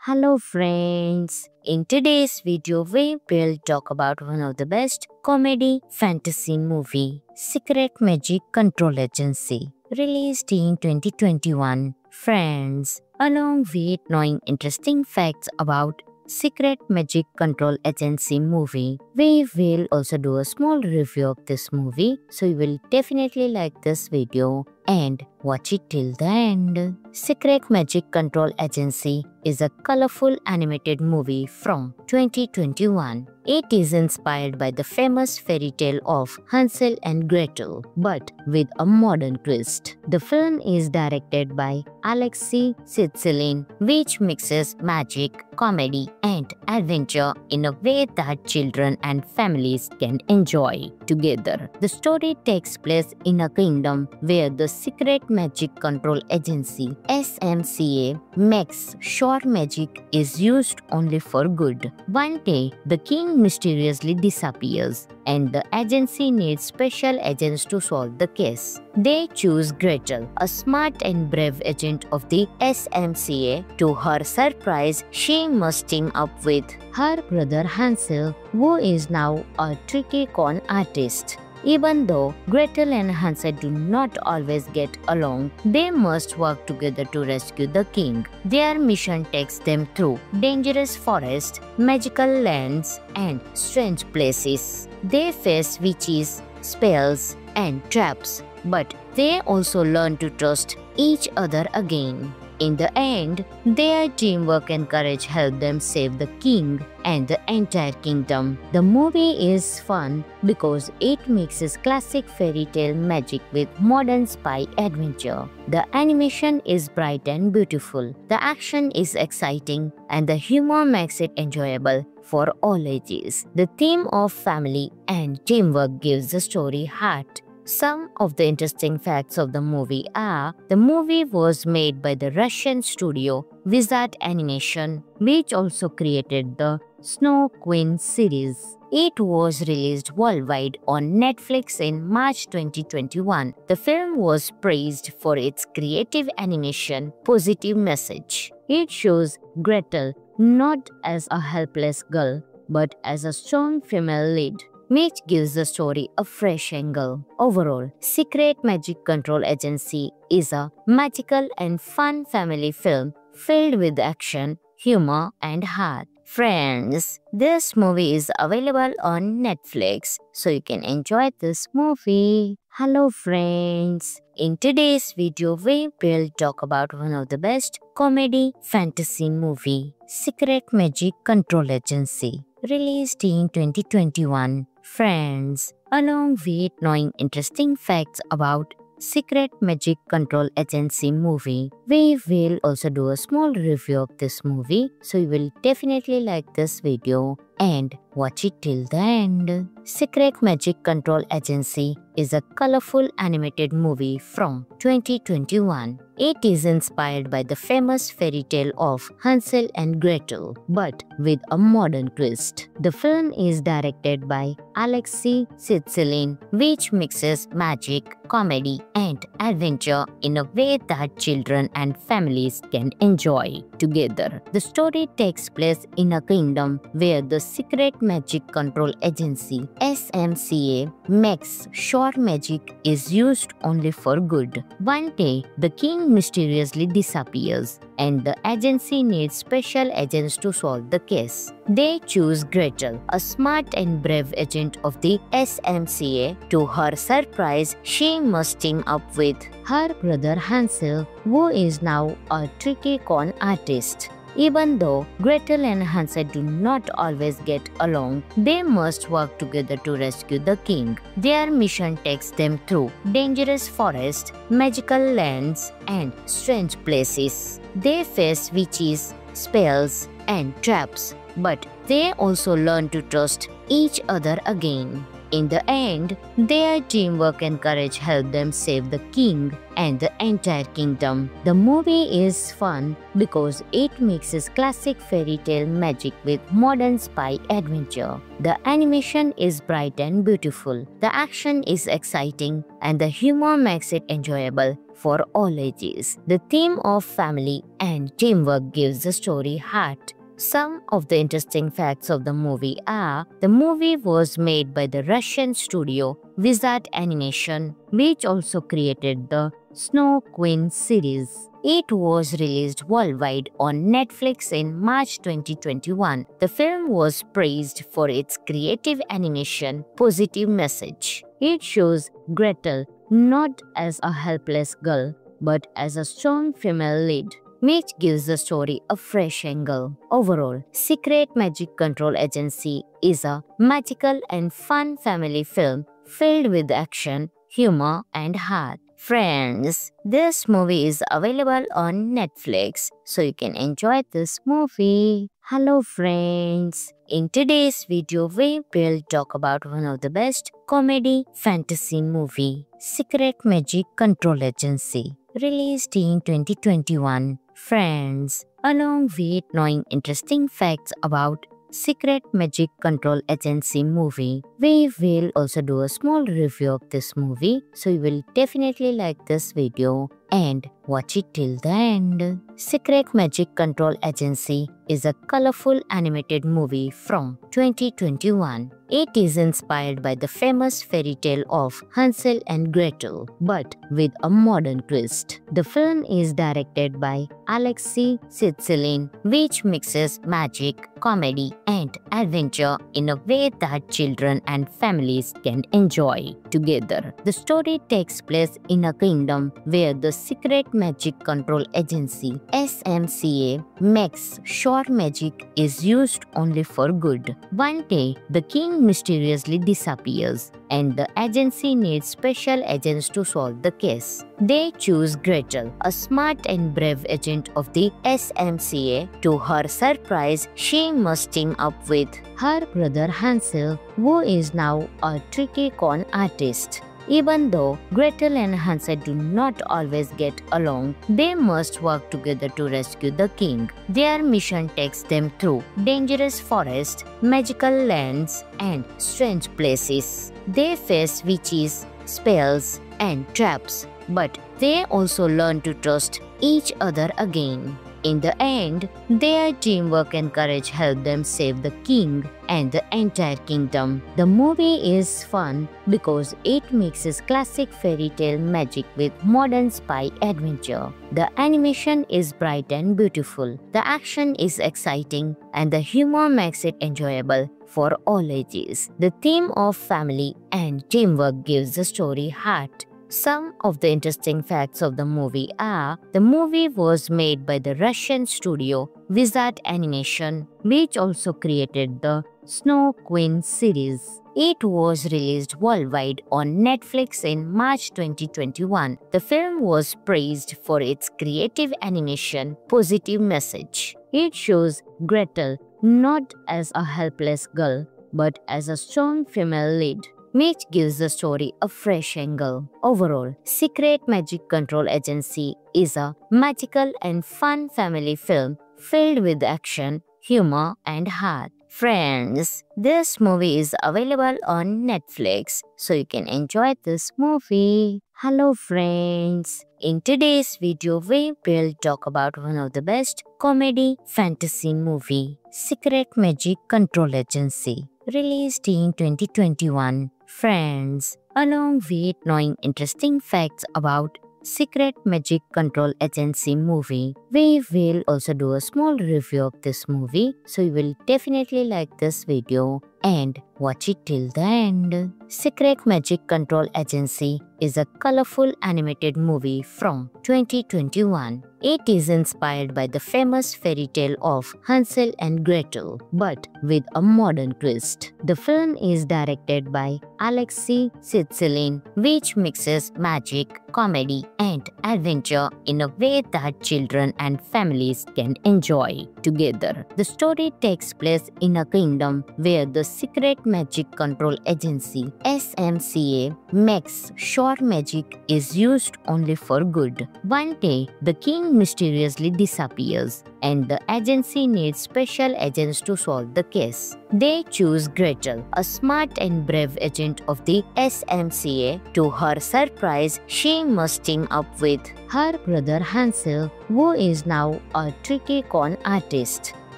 Hello friends, in today's video we will talk about one of the best comedy fantasy movie, Secret Magic Control Agency, released in 2021. Friends, along with knowing interesting facts about Secret Magic Control Agency movie, we will also do a small review of this movie, so you will definitely like this video and watch it till the end. Secret Magic Control Agency is a colorful animated movie from 2021. It is inspired by the famous fairy tale of Hansel and Gretel, but with a modern twist. The film is directed by Alexei Sitsilin, which mixes magic, comedy, and adventure in a way that children and families can enjoy together. The story takes place in a kingdom where the Secret Magic Control Agency (SMCA) makes sure magic is used only for good. One day, the king mysteriously disappears, and the agency needs special agents to solve the case. They choose Gretel, a smart and brave agent of the SMCA. To her surprise, she must team up with her brother Hansel, who is now a tricky con artist. Even though Gretel and Hansel do not always get along, they must work together to rescue the king. Their mission takes them through dangerous forests, magical lands, and strange places. They face witches, spells, and traps, but they also learn to trust each other again. In the end, their teamwork and courage help them save the king and the entire kingdom. The movie is fun because it mixes classic fairy tale magic with modern spy adventure. The animation is bright and beautiful, the action is exciting, and the humor makes it enjoyable for all ages. The theme of family and teamwork gives the story heart. Some of the interesting facts of the movie are: the movie was made by the Russian studio Wizard Animation, which also created the Snow Queen series. It was released worldwide on Netflix in March 2021. The film was praised for its creative animation, positive message. It shows Gretel not as a helpless girl, but as a strong female lead, which gives the story a fresh angle. Overall, Secret Magic Control Agency is a magical and fun family film filled with action, humor, and heart. Friends, this movie is available on Netflix, so you can enjoy this movie. Hello friends, in today's video we will talk about one of the best comedy fantasy movie, Secret Magic Control Agency, released in 2021. Friends, along with knowing interesting facts about Secret Magic Control Agency movie, we will also do a small review of this movie, so you will definitely like this video and watch it till the end. Secret Magic Control Agency is a colorful animated movie from 2021. It is inspired by the famous fairy tale of Hansel and Gretel, but with a modern twist. The film is directed by Alexei Sitsilin, which mixes magic, comedy, and adventure in a way that children and families can enjoy together. The story takes place in a kingdom where the Secret Magic Control Agency (SMCA) makes sure magic is used only for good. One day, the king mysteriously disappears, and the agency needs special agents to solve the case. They choose Gretel, a smart and brave agent of the SMCA. To her surprise, she must team up with her brother Hansel, who is now a tricky con artist. Even though Gretel and Hansel do not always get along, they must work together to rescue the king. Their mission takes them through dangerous forests, magical lands, and strange places. They face witches, spells, and traps, but they also learn to trust each other again. In the end, their teamwork and courage help them save the king and the entire kingdom. The movie is fun because it mixes classic fairy tale magic with modern spy adventure. The animation is bright and beautiful, the action is exciting, and the humor makes it enjoyable for all ages. The theme of family and teamwork gives the story heart. Some of the interesting facts of the movie are: the movie was made by the Russian studio Wizard Animation, which also created the Snow Queen series. It was released worldwide on Netflix in March 2021. The film was praised for its creative animation, positive message. It shows Gretel not as a helpless girl, but as a strong female lead, which gives the story a fresh angle. Overall, Secret Magic Control Agency is a magical and fun family film filled with action, humor, and heart. Friends, this movie is available on Netflix, so you can enjoy this movie. Hello friends, in today's video we will talk about one of the best comedy fantasy movie, Secret Magic Control Agency, released in 2021. Friends, along with knowing interesting facts about Secret Magic Control Agency movie, we will also do a small review of this movie, so you will definitely like this video and watch it till the end. Secret Magic Control Agency is a colorful animated movie from 2021. It is inspired by the famous fairy tale of Hansel and Gretel, but with a modern twist. The film is directed by Alexei Sitsilin, which mixes magic, comedy, and adventure in a way that children and families can enjoy together. The story takes place in a kingdom where the Secret Magic Control Agency (SMCA) makes sure magic is used only for good. One day, the king mysteriously disappears, and the agency needs special agents to solve the case. They choose Gretel, a smart and brave agent of the SMCA. To her surprise, she must team up with her brother Hansel, who is now a tricky con artist. Even though Gretel and Hansel do not always get along, they must work together to rescue the king. Their mission takes them through dangerous forests, magical lands, and strange places. They face witches, spells, and traps, but they also learn to trust each other again. In the end, their teamwork and courage help them save the king and the entire kingdom. The movie is fun because it mixes classic fairy tale magic with modern spy adventure. The animation is bright and beautiful, the action is exciting, and the humor makes it enjoyable for all ages. The theme of family and teamwork gives the story heart. Some of the interesting facts of the movie are: the movie was made by the Russian studio Wizard Animation, which also created the Snow Queen series. It was released worldwide on Netflix in March 2021. The film was praised for its creative animation, positive message. It shows Gretel not as a helpless girl, but as a strong female lead, which gives the story a fresh angle. Overall, Secret Magic Control Agency is a magical and fun family film filled with action, humor, and heart. Friends, this movie is available on Netflix, so you can enjoy this movie. Hello friends, in today's video we will talk about one of the best comedy fantasy movie, Secret Magic Control Agency, released in 2021. Friends, along with knowing interesting facts about Secret Magic Control Agency movie, we will also do a small review of this movie, so you will definitely like this video and watch it till the end. Secret Magic Control Agency is a colorful animated movie from 2021. It is inspired by the famous fairy tale of Hansel and Gretel, but with a modern twist. The film is directed by Alexei Sitsilin, which mixes magic, comedy, and adventure in a way that children and families can enjoy together. The story takes place in a kingdom where the Secret Secret Magic Control Agency (SMCA) makes sure magic is used only for good. One day, the king mysteriously disappears, and the agency needs special agents to solve the case. They choose Gretel, a smart and brave agent of the SMCA. To her surprise, she must team up with her brother Hansel, who is now a tricky con artist.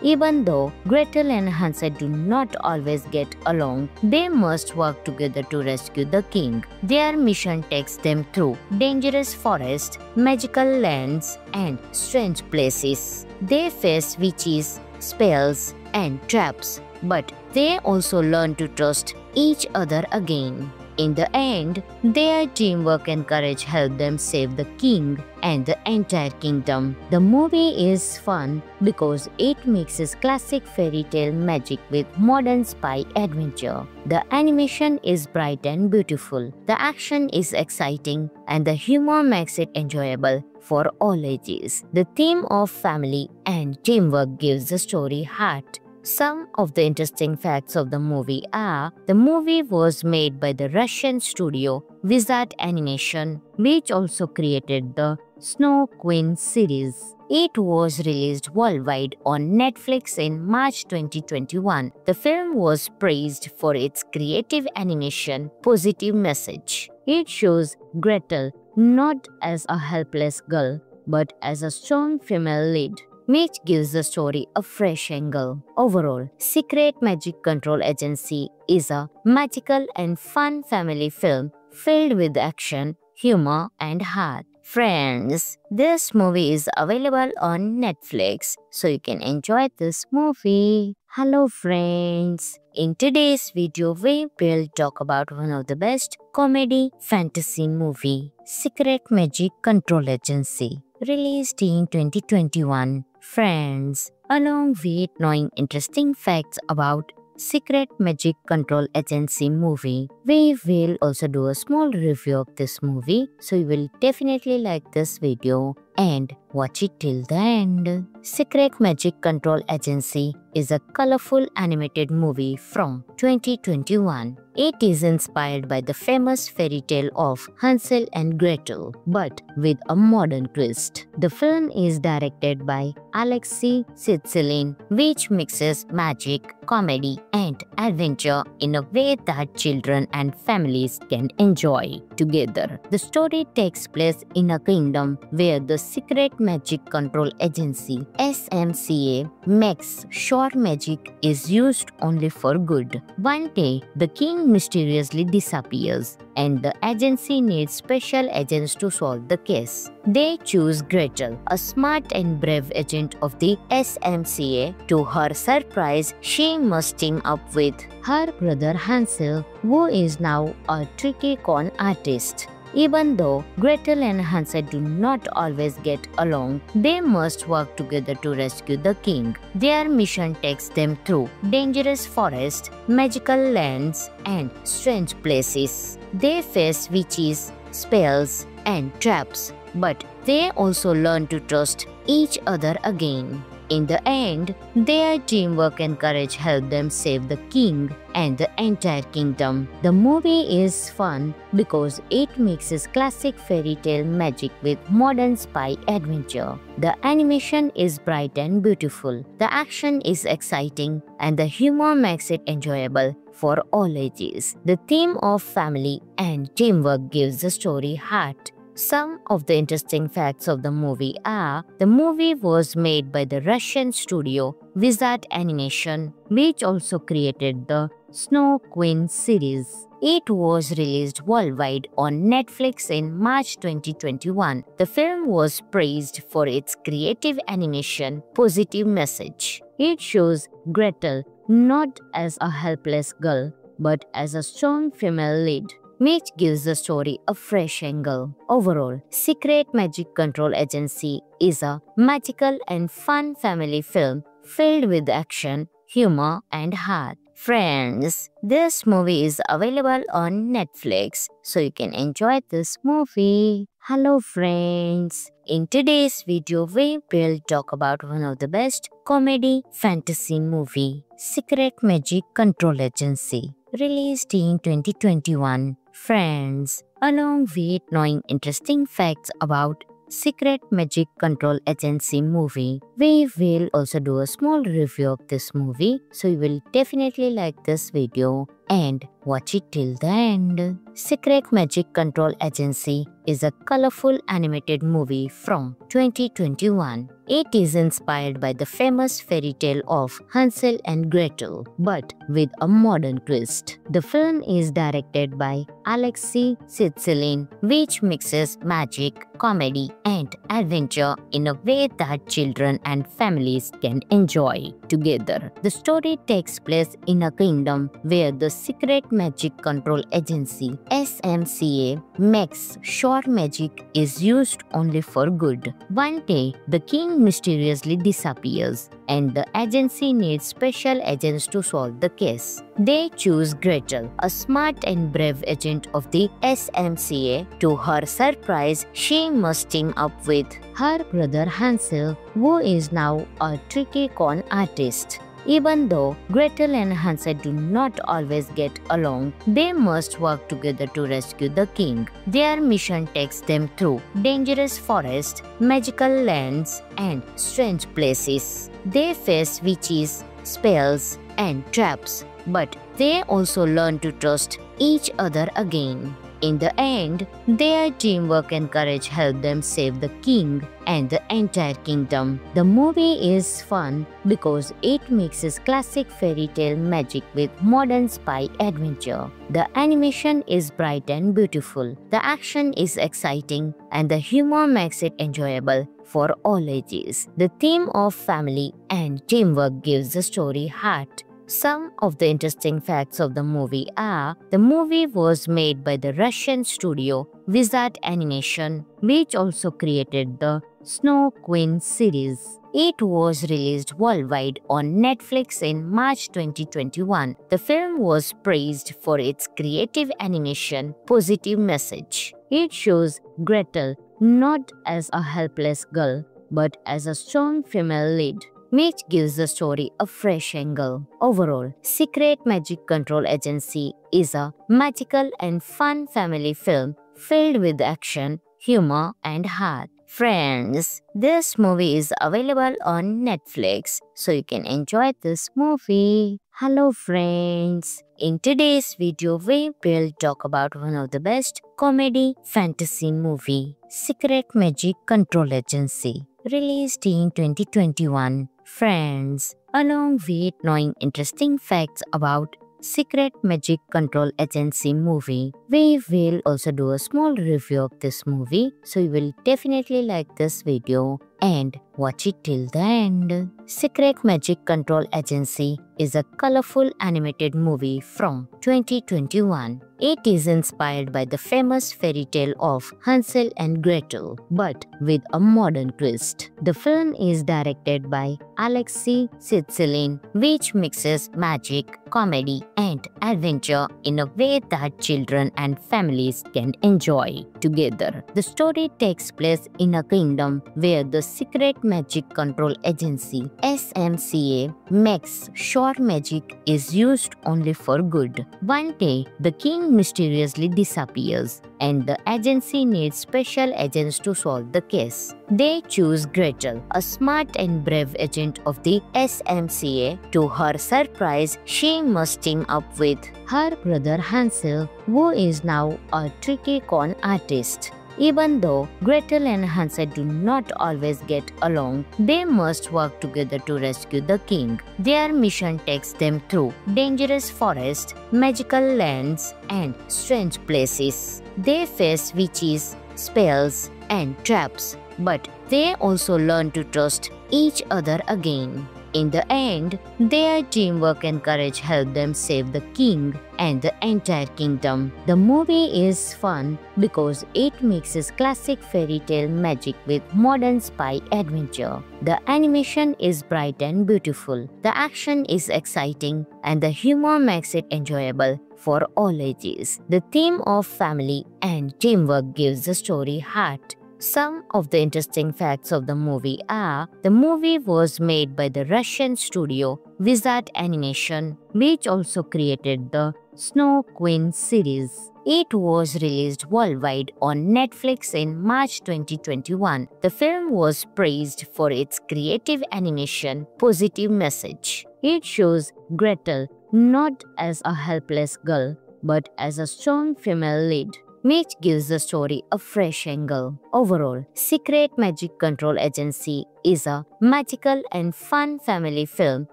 Even though Gretel and Hansel do not always get along, they must work together to rescue the king. Their mission takes them through dangerous forests, magical lands, and strange places. They face witches, spells, and traps, but they also learn to trust each other again. In the end, their teamwork and courage help them save the king and the entire kingdom. The movie is fun because it mixes classic fairy tale magic with modern spy adventure. The animation is bright and beautiful, the action is exciting, and the humor makes it enjoyable for all ages. The theme of family and teamwork gives the story heart. Some of the interesting facts of the movie are: the movie was made by the Russian studio Wizard Animation, which also created the Snow Queen series. It was released worldwide on Netflix in March 2021. The film was praised for its creative animation, positive message. It shows Gretel not as a helpless girl, but as a strong female lead, which gives the story a fresh angle. Overall, Secret Magic Control Agency is a magical and fun family film filled with action, humor, and heart. Friends, this movie is available on Netflix, so you can enjoy this movie. Hello friends! In today's video, we will talk about one of the best comedy fantasy movie, Secret Magic Control Agency, released in 2021. Friends, along with knowing interesting facts about Secret Magic Control Agency movie, we will also do a small review of this movie, so you will definitely like this video and watch it till the end. Secret Magic Control Agency is a colorful animated movie from 2021. It is inspired by the famous fairy tale of Hansel and Gretel, but with a modern twist. The film is directed by Alexei Sitsilin, which mixes magic, comedy, and adventure in a way that children and families can enjoy together. The story takes place in a kingdom where the Secret Magic Control Agency (SMCA) makes sure magic is used only for good. One day, the king mysteriously disappears, and the agency needs special agents to solve the case. They choose Gretel, a smart and brave agent of the SMCA. To her surprise, she must team up with her brother Hansel, who is now a tricky con artist. Even though Gretel and Hansel do not always get along, they must work together to rescue the king. Their mission takes them through dangerous forests, magical lands, and strange places. They face witches, spells, and traps, but they also learn to trust each other again. In the end, their teamwork and courage help them save the king and the entire kingdom. The movie is fun because it mixes classic fairy tale magic with modern spy adventure. The animation is bright and beautiful, the action is exciting, and the humor makes it enjoyable for all ages. The theme of family and teamwork gives the story heart. Some of the interesting facts of the movie are: the movie was made by the Russian studio Wizard Animation, which also created the Snow Queen series. It was released worldwide on Netflix in March 2021. The film was praised for its creative animation, positive message. It shows Gretel not as a helpless girl, but as a strong female lead, which gives the story a fresh angle. Overall, Secret Magic Control Agency is a magical and fun family film filled with action, humor, and heart. Friends, this movie is available on Netflix, so you can enjoy this movie. Hello friends! In today's video, we will talk about one of the best comedy fantasy movie, Secret Magic Control Agency, released in 2021. Friends, along with knowing interesting facts about Secret Magic Control Agency movie, we will also do a small review of this movie, so you will definitely like this video and watch it till the end. Secret Magic Control Agency is a colorful animated movie from 2021. It is inspired by the famous fairy tale of Hansel and Gretel, but with a modern twist. The film is directed by Alexei Sitsilin, which mixes magic, comedy, and adventure in a way that children and families can enjoy together. The story takes place in a kingdom where the Secret Magic Control Agency (SMCA) makes sure magic is used only for good. One day, the king mysteriously disappears, and the agency needs special agents to solve the case. They choose Gretel, a smart and brave agent of the SMCA. To her surprise, she must team up with her brother Hansel, who is now a tricky con artist. Even though Gretel and Hansel do not always get along, they must work together to rescue the king. Their mission takes them through dangerous forests, magical lands, and strange places. They face witches, spells, and traps, but they also learn to trust each other again. In the end, their teamwork and courage help them save the king and the entire kingdom. The movie is fun because it mixes classic fairy tale magic with modern spy adventure. The animation is bright and beautiful, the action is exciting, and the humor makes it enjoyable for all ages. The theme of family and teamwork gives the story heart. Some of the interesting facts of the movie are: the movie was made by the Russian studio Wizard Animation, which also created the Snow Queen series. It was released worldwide on Netflix in March 2021. The film was praised for its creative animation, positive message. It shows Gretel not as a helpless girl, but as a strong female lead, which gives the story a fresh angle. Overall, Secret Magic Control Agency is a magical and fun family film filled with action, humor, and heart. Friends, this movie is available on Netflix, so you can enjoy this movie. Hello friends, in today's video we will talk about one of the best comedy fantasy movie, Secret Magic Control Agency, released in 2021. Friends, along with knowing interesting facts about Secret Magic Control Agency movie, we will also do a small review of this movie, so you will definitely like this video and watch it till the end. Secret Magic Control Agency is a colorful animated movie from 2021. It is inspired by the famous fairy tale of Hansel and Gretel, but with a modern twist. The film is directed by Alexei Sitsilin, which mixes magic, comedy, and adventure in a way that children and families can enjoy together. The story takes place in a kingdom where the Secret Magic Control Agency (SMCA) makes sure magic is used only for good. One day, the king mysteriously disappears, and the agency needs special agents to solve the case. They choose Gretel, a smart and brave agent of the SMCA. To her surprise, she must team up with her brother Hansel, who is now a tricky con artist. Even though Gretel and Hansel do not always get along, they must work together to rescue the king. Their mission takes them through dangerous forests, magical lands, and strange places. They face witches, spells, and traps, but they also learn to trust each other again. In the end, their teamwork and courage help them save the king and the entire kingdom. The movie is fun because it mixes classic fairy tale magic with modern spy adventure. The animation is bright and beautiful, the action is exciting, and the humor makes it enjoyable for all ages. The theme of family and teamwork gives the story heart. Some of the interesting facts of the movie are: the movie was made by the Russian studio Wizard Animation, which also created the Snow Queen series. It was released worldwide on Netflix in March 2021. The film was praised for its creative animation, positive message. It shows Gretel not as a helpless girl, but as a strong female lead, which gives the story a fresh angle. Overall, Secret Magic Control Agency is a magical and fun family film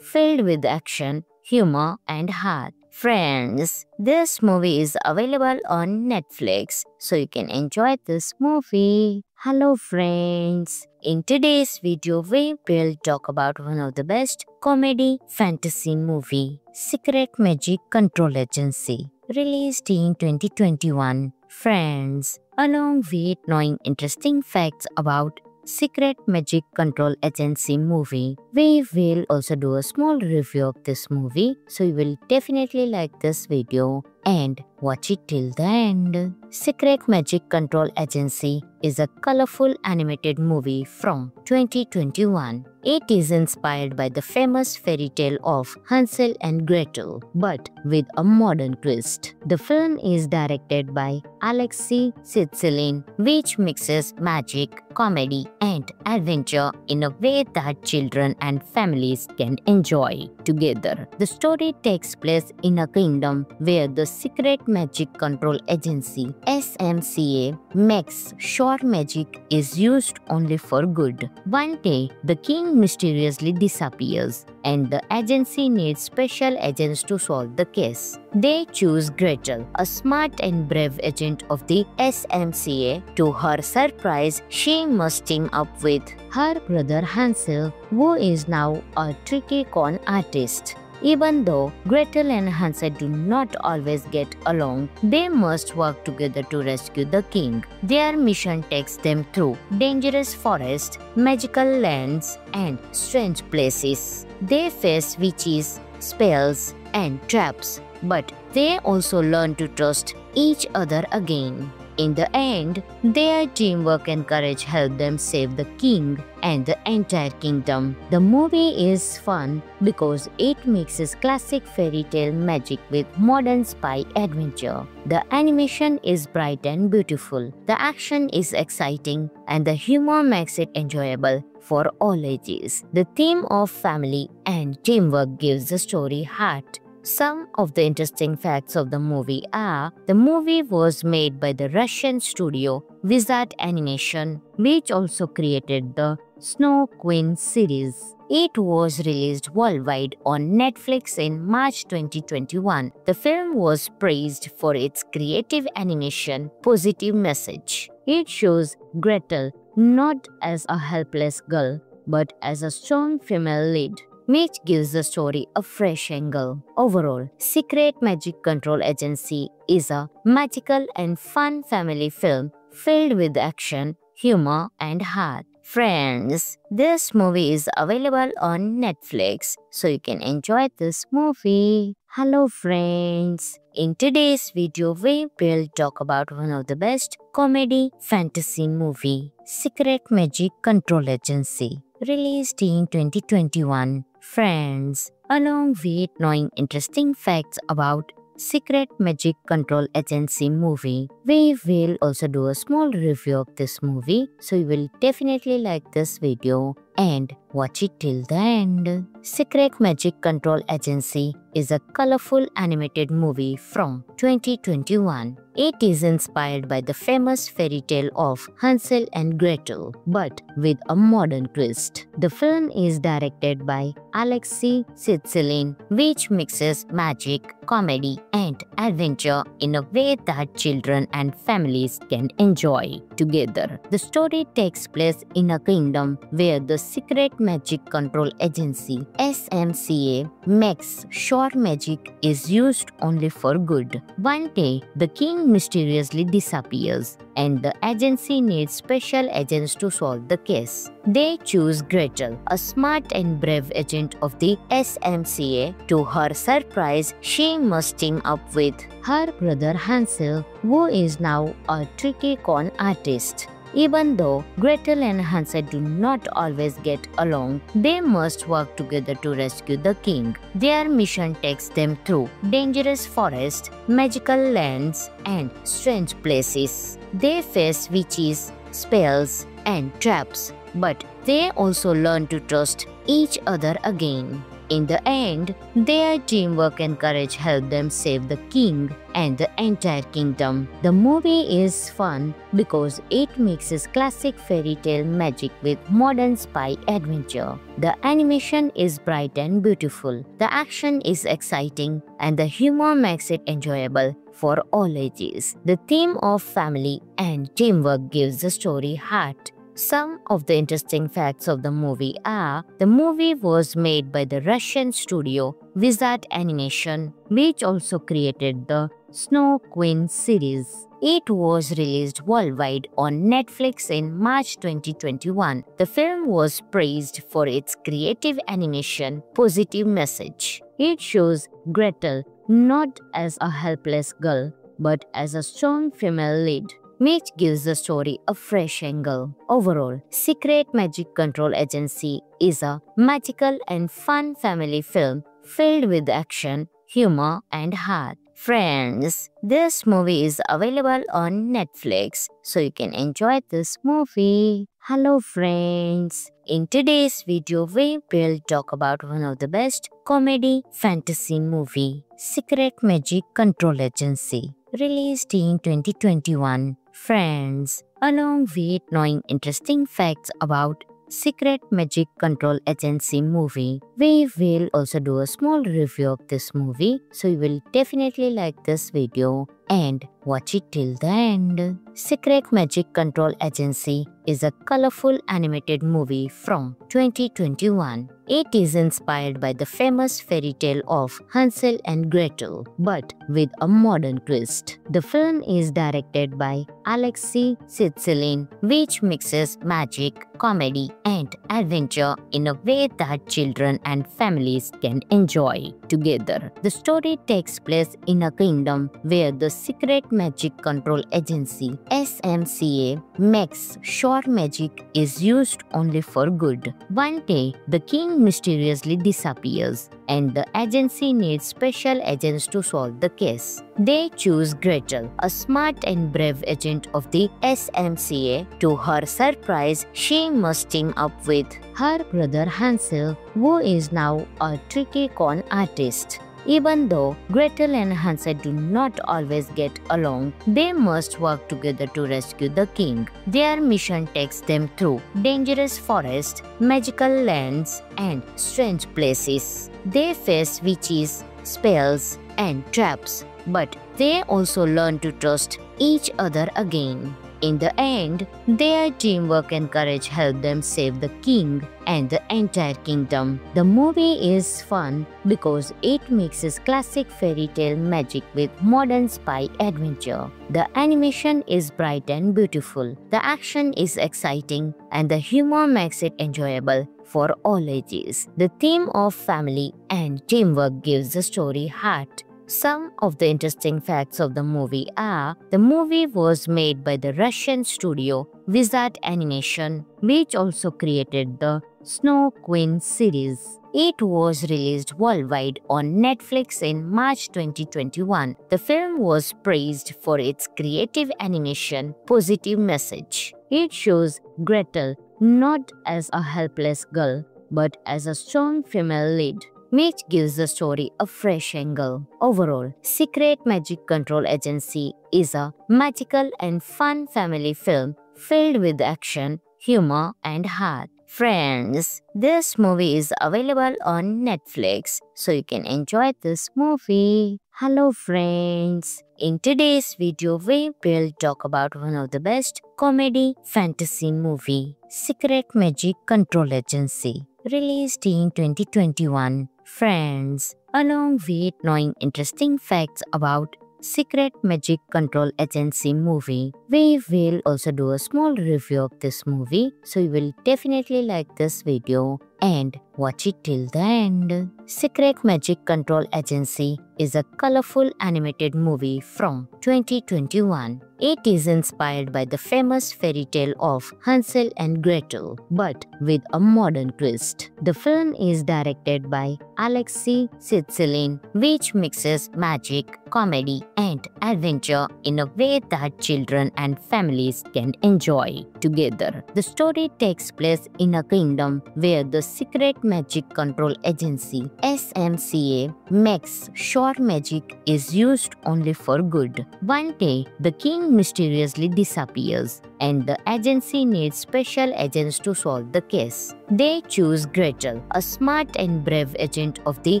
filled with action, humor, and heart. Friends, this movie is available on Netflix, so you can enjoy this movie. Hello friends, in today's video we will talk about one of the best comedy fantasy movie, Secret Magic Control Agency, released in 2021. Friends, along with knowing interesting facts about Secret Magic Control Agency movie, we will also do a small review of this movie, so you will definitely like this video and watch it till the end. Secret Magic Control Agency is a colorful animated movie from 2021. It is inspired by the famous fairy tale of Hansel and Gretel, but with a modern twist. The film is directed by Alexei Sitsilin, which mixes magic, comedy, and adventure in a way that children and families can enjoy together. The story takes place in a kingdom where the Secret Magic Control Agency (SMCA) makes sure magic is used only for good. One day, the king mysteriously disappears, and the agency needs special agents to solve the case. They choose Gretel, a smart and brave agent of the SMCA. To her surprise, she must team up with her brother Hansel, who is now a tricky con artist. Even though Gretel and Hansel do not always get along, they must work together to rescue the king. Their mission takes them through dangerous forests, magical lands, and strange places. They face witches, spells, and traps, but they also learn to trust each other again. In the end, their teamwork and courage help them save the king and the entire kingdom. The movie is fun because it mixes classic fairy tale magic with modern spy adventure. The animation is bright and beautiful, the action is exciting, and the humor makes it enjoyable for all ages. The theme of family and teamwork gives the story heart. Some of the interesting facts of the movie are: the movie was made by the Russian studio Wizard Animation, which also created the Snow Queen series. It was released worldwide on Netflix in March 2021. The film was praised for its creative animation, positive message. It shows Gretel not as a helpless girl, but as a strong female lead, which gives the story a fresh angle. Overall, Secret Magic Control Agency is a magical and fun family film filled with action, humor, and heart. Friends, this movie is available on Netflix, so you can enjoy this movie. Hello friends, in today's video we will talk about one of the best comedy fantasy movie, Secret Magic Control Agency, released in 2021. Friends, along with knowing interesting facts about Secret Magic Control Agency movie, we will also do a small review of this movie, so you will definitely like this video and watch it till the end. Secret Magic Control Agency is a colorful animated movie from 2021. It is inspired by the famous fairy tale of Hansel and Gretel, but with a modern twist. The film is directed by Alexei Sitsilin, which mixes magic, comedy, and adventure in a way that children and families can enjoy together. The story takes place in a kingdom where the Secret Magic Control Agency (SMCA) makes sure magic is used only for good. One day, the king mysteriously disappears, and the agency needs special agents to solve the case. They choose Gretel, a smart and brave agent of the SMCA. To her surprise, she must team up with her brother Hansel, who is now a tricky con artist. Even though Gretel and Hansel do not always get along, they must work together to rescue the king. Their mission takes them through dangerous forests, magical lands, and strange places. They face witches, spells, and traps, but they also learn to trust each other again. In the end, their teamwork and courage help them save the king and the entire kingdom. The movie is fun because it mixes classic fairy tale magic with modern spy adventure. The animation is bright and beautiful, the action is exciting, and the humor makes it enjoyable for all ages. The theme of family and teamwork gives the story heart. Some of the interesting facts of the movie are: the movie was made by the Russian studio Wizard Animation, which also created the Snow Queen series. It was released worldwide on Netflix in March 2021. The film was praised for its creative animation, positive message. It shows Gretel not as a helpless girl, but as a strong female lead, which gives the story a fresh angle. Overall, Secret Magic Control Agency is a magical and fun family film filled with action, humor, and heart. Friends, this movie is available on Netflix, so you can enjoy this movie. Hello friends, in today's video we will talk about one of the best comedy fantasy movie, Secret Magic Control Agency, released in 2021. Friends, along with knowing interesting facts about Secret Magic Control Agency movie, we will also do a small review of this movie, so you will definitely like this video and watch it till the end. Secret Magic Control Agency is a colorful animated movie from 2021. It is inspired by the famous fairy tale of Hansel and Gretel, but with a modern twist. The film is directed by Alexei Sitsilin, which mixes magic, comedy, and adventure in a way that children and families can enjoy together. The story takes place in a kingdom where the Secret Magic Control Agency (SMCA) makes sure magic is used only for good. One day, the king mysteriously disappears, and the agency needs special agents to solve the case. They choose Gretel, a smart and brave agent of the SMCA. To her surprise, she must team up with her brother Hansel, who is now a tricky con artist. Even though Gretel and Hansel do not always get along, they must work together to rescue the king. Their mission takes them through dangerous forests, magical lands, and strange places. They face witches, spells, and traps, but they also learn to trust each other again. In the end, their teamwork and courage help them save the king and the entire kingdom. The movie is fun because it mixes classic fairy tale magic with modern spy adventure. The animation is bright and beautiful, the action is exciting, and the humor makes it enjoyable for all ages. The theme of family and teamwork gives the story heart. Some of the interesting facts of the movie are: the movie was made by the Russian studio Wizard Animation, which also created the Snow Queen series. It was released worldwide on Netflix in March 2021. The film was praised for its creative animation, positive message. It shows Gretel not as a helpless girl, but as a strong female lead, which gives the story a fresh angle. Overall, Secret Magic Control Agency is a magical and fun family film filled with action, humor, and heart. Friends, this movie is available on Netflix, so you can enjoy this movie. Hello friends, in today's video we will talk about one of the best comedy fantasy movie, Secret Magic Control Agency, released in 2021. Friends, along with knowing interesting facts about Secret Magic Control Agency movie, we will also do a small review of this movie, so you will definitely like this video and watch it till the end. Secret Magic Control Agency is a colorful animated movie from 2021. It is inspired by the famous fairy tale of Hansel and Gretel, but with a modern twist. The film is directed by Alexei Sitsilin, which mixes magic, comedy, and adventure in a way that children and families can enjoy together. The story takes place in a kingdom where the Secret Magic Control Agency (SMCA) makes sure magic is used only for good. One day, the king mysteriously disappears, and the agency needs special agents to solve the case. They choose Gretel, a smart and brave agent of the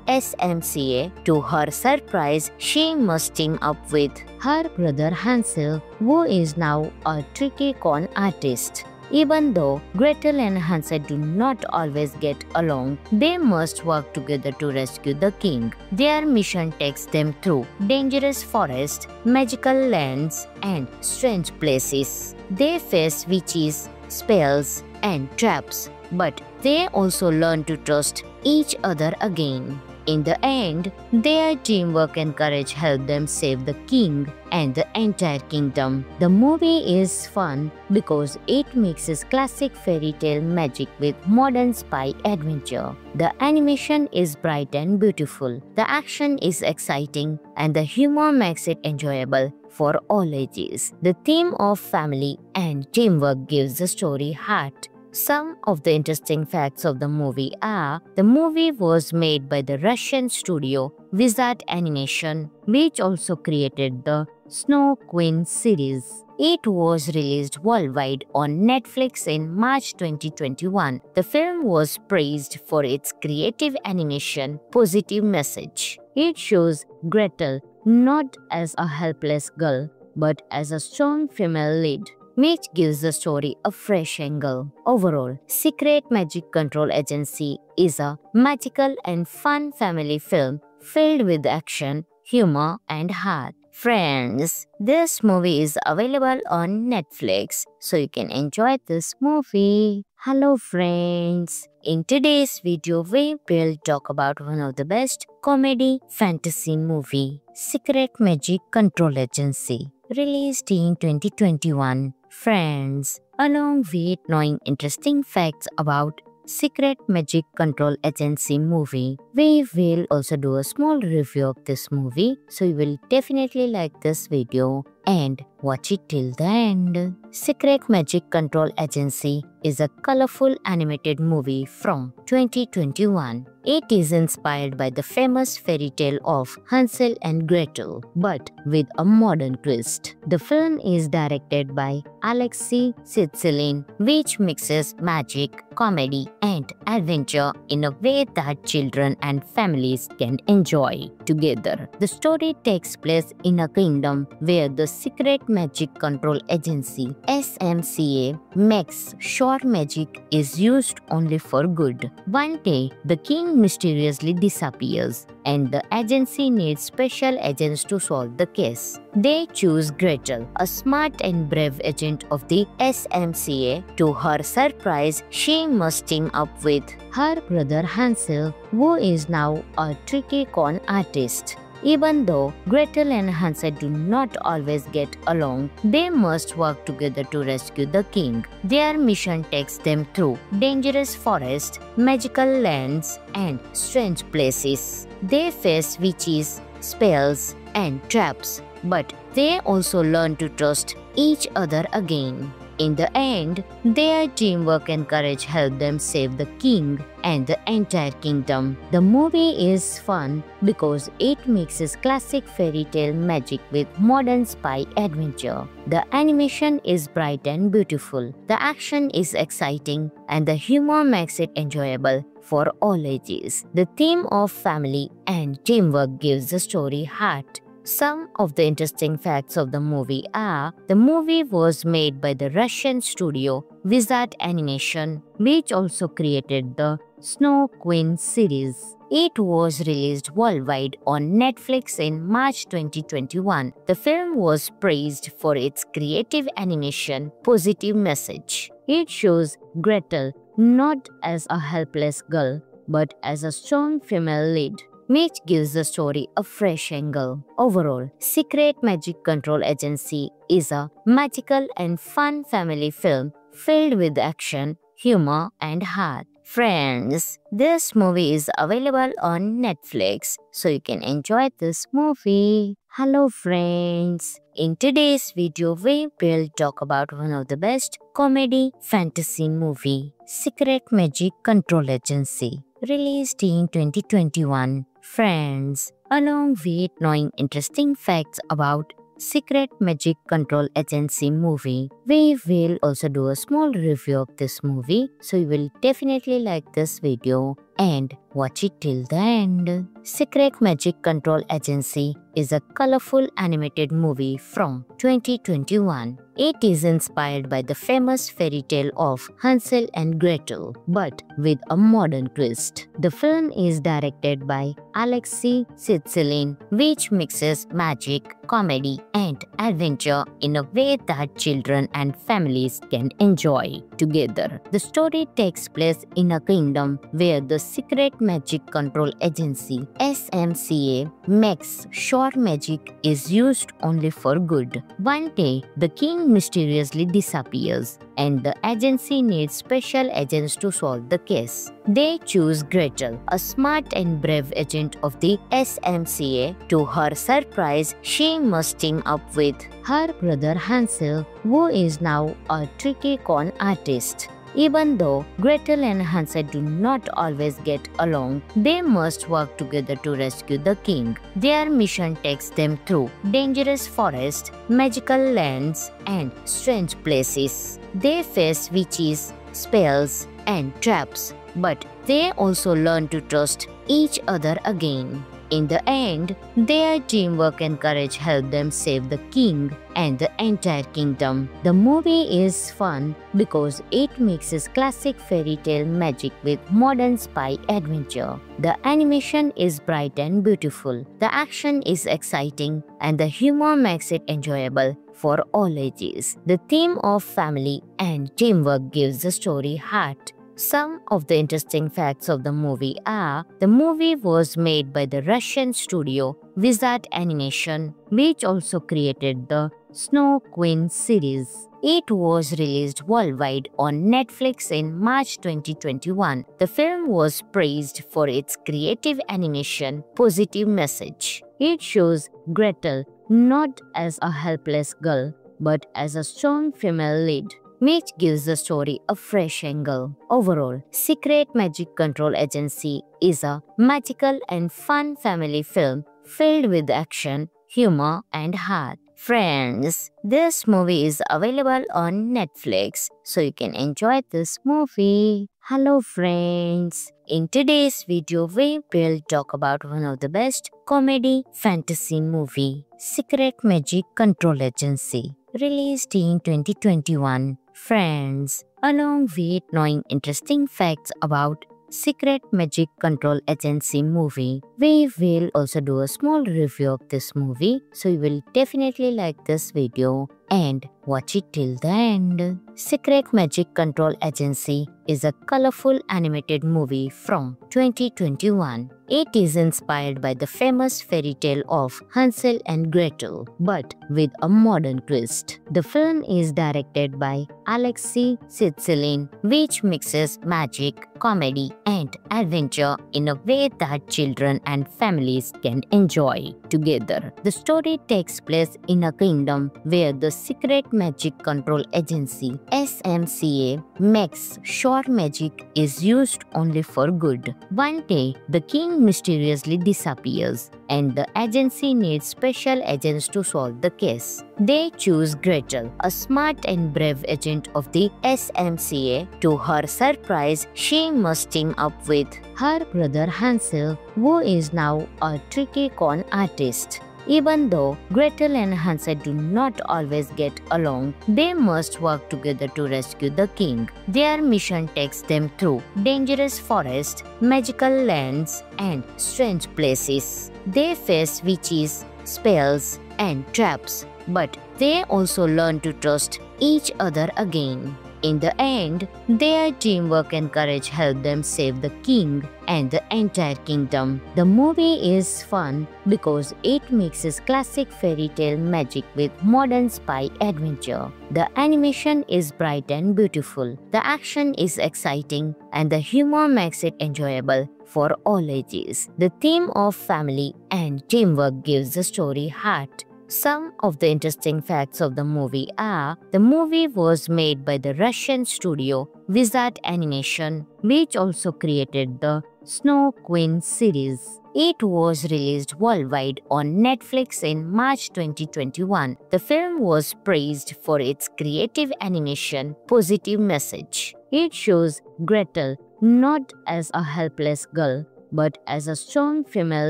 SMCA. To her surprise, she must team up with her brother Hansel, who is now a tricky con artist. Even though Gretel and Hansel do not always get along, they must work together to rescue the king. Their mission takes them through dangerous forests, magical lands, and strange places. They face witches, spells, and traps, but they also learn to trust each other again. In the end, their teamwork and courage help them save the king and the entire kingdom. The movie is fun because it mixes classic fairy tale magic with modern spy adventure. The animation is bright and beautiful, the action is exciting, and the humor makes it enjoyable for all ages. The theme of family and teamwork gives the story heart. Some of the interesting facts of the movie are: the movie was made by the Russian studio Wizard Animation, which also created the Snow Queen series. It was released worldwide on Netflix in March 2021. The film was praised for its creative animation, positive message. It shows Gretel not as a helpless girl, but as a strong female lead, which gives the story a fresh angle. Overall, Secret Magic Control Agency is a magical and fun family film filled with action, humor, and heart. Friends, this movie is available on Netflix, so you can enjoy this movie. Hello friends, in today's video we will talk about one of the best comedy fantasy movie, Secret Magic Control Agency, released in 2021. Friends, along with knowing interesting facts about Secret Magic Control Agency movie, we will also do a small review of this movie, so you will definitely like this video and watch it till the end. Secret Magic Control Agency is a colorful animated movie from 2021. It is inspired by the famous fairy tale of Hansel and Gretel, but with a modern twist. The film is directed by Alexei Sitsilin, which mixes magic, comedy, and adventure in a way that children and families can enjoy together. The story takes place in a kingdom where the Secret Magic Control Agency (SMCA) makes sure magic is used only for good. One day, the king mysteriously disappears, and the agency needs special agents to solve the case. They choose Gretel, a smart and brave agent of the SMCA. To her surprise, she must team up with her brother Hansel, who is now a tricky con artist. Even though Gretel and Hansel do not always get along, they must work together to rescue the king. Their mission takes them through dangerous forests, magical lands, and strange places. They face witches, spells, and traps, but they also learn to trust each other again. In the end, their teamwork and courage help them save the king and the entire kingdom. The movie is fun because it mixes classic fairy tale magic with modern spy adventure. The animation is bright and beautiful, the action is exciting, and the humor makes it enjoyable for all ages. The theme of family and teamwork gives the story heart. Some of the interesting facts of the movie are: the movie was made by the Russian studio Wizard Animation, which also created the Snow Queen series. It was released worldwide on Netflix in March 2021. The film was praised for its creative animation, positive message. It shows Gretel not as a helpless girl, but as a strong female lead, which gives the story a fresh angle. Overall, Secret Magic Control Agency is a magical and fun family film filled with action, humor, and heart. Friends, this movie is available on Netflix, so you can enjoy this movie. Hello friends, in today's video we will talk about one of the best comedy fantasy movie, Secret Magic Control Agency, released in 2021. Friends, along with knowing interesting facts about Secret Magic Control Agency movie, we will also do a small review of this movie, so you will definitely like this video and watch it till the end. Secret Magic Control Agency is a colorful animated movie from 2021. It is inspired by the famous fairy tale of Hansel and Gretel, but with a modern twist. The film is directed by Alexei Sitsilin, which mixes magic, comedy, and adventure in a way that children and families can enjoy together. The story takes place in a kingdom where the Secret Magic Control Agency (SMCA) makes sure magic is used only for good. One day, the king mysteriously disappears, and the agency needs special agents to solve the case. They choose Gretel, a smart and brave agent of the SMCA. To her surprise, she must team up with her brother Hansel, who is now a tricky con artist. Even though Gretel and Hansel do not always get along, they must work together to rescue the king. Their mission takes them through dangerous forests, magical lands, and strange places. They face witches, spells, and traps, but they also learn to trust each other again. In the end, their teamwork and courage help them save the king and the entire kingdom. The movie is fun because it mixes classic fairy tale magic with modern spy adventure. The animation is bright and beautiful, the action is exciting, and the humor makes it enjoyable for all ages. The theme of family and teamwork gives the story heart. Some of the interesting facts of the movie are: the movie was made by the Russian studio Wizard Animation, which also created the Snow Queen series. It was released worldwide on Netflix in March 2021. The film was praised for its creative animation, positive message. It shows Gretel not as a helpless girl, but as a strong female lead, which gives the story a fresh angle. Overall, Secret Magic Control Agency is a magical and fun family film filled with action, humor, and heart. Friends, this movie is available on Netflix, so you can enjoy this movie. Hello friends, in today's video we will talk about one of the best comedy fantasy movie, Secret Magic Control Agency, released in 2021. Friends, along with knowing interesting facts about Secret Magic Control Agency movie, we will also do a small review of this movie, so you will definitely like this video and watch it till the end. Secret Magic Control Agency is a colorful animated movie from 2021. It is inspired by the famous fairy tale of Hansel and Gretel, but with a modern twist. The film is directed by Alexei Sitsilin, which mixes magic, comedy, and adventure in a way that children and families can enjoy together. The story takes place in a kingdom where the Secret Magic Control Agency (SMCA) makes sure magic is used only for good. One day, the king mysteriously disappears, and the agency needs special agents to solve the case. They choose Gretel, a smart and brave agent of the SMCA. To her surprise, she must team up with her brother Hansel, who is now a tricky con artist. Even though Gretel and Hansel do not always get along, they must work together to rescue the king. Their mission takes them through dangerous forests, magical lands, and strange places. They face witches, spells, and traps, but they also learn to trust each other again. In the end, their teamwork and courage help them save the king and the entire kingdom. The movie is fun because it mixes classic fairy tale magic with modern spy adventure. The animation is bright and beautiful, the action is exciting, and the humor makes it enjoyable for all ages. The theme of family and teamwork gives the story heart. Some of the interesting facts of the movie are: the movie was made by the Russian studio Wizard Animation, which also created the Snow Queen series. It was released worldwide on Netflix in March 2021. The film was praised for its creative animation, positive message. It shows Gretel not as a helpless girl, but as a strong female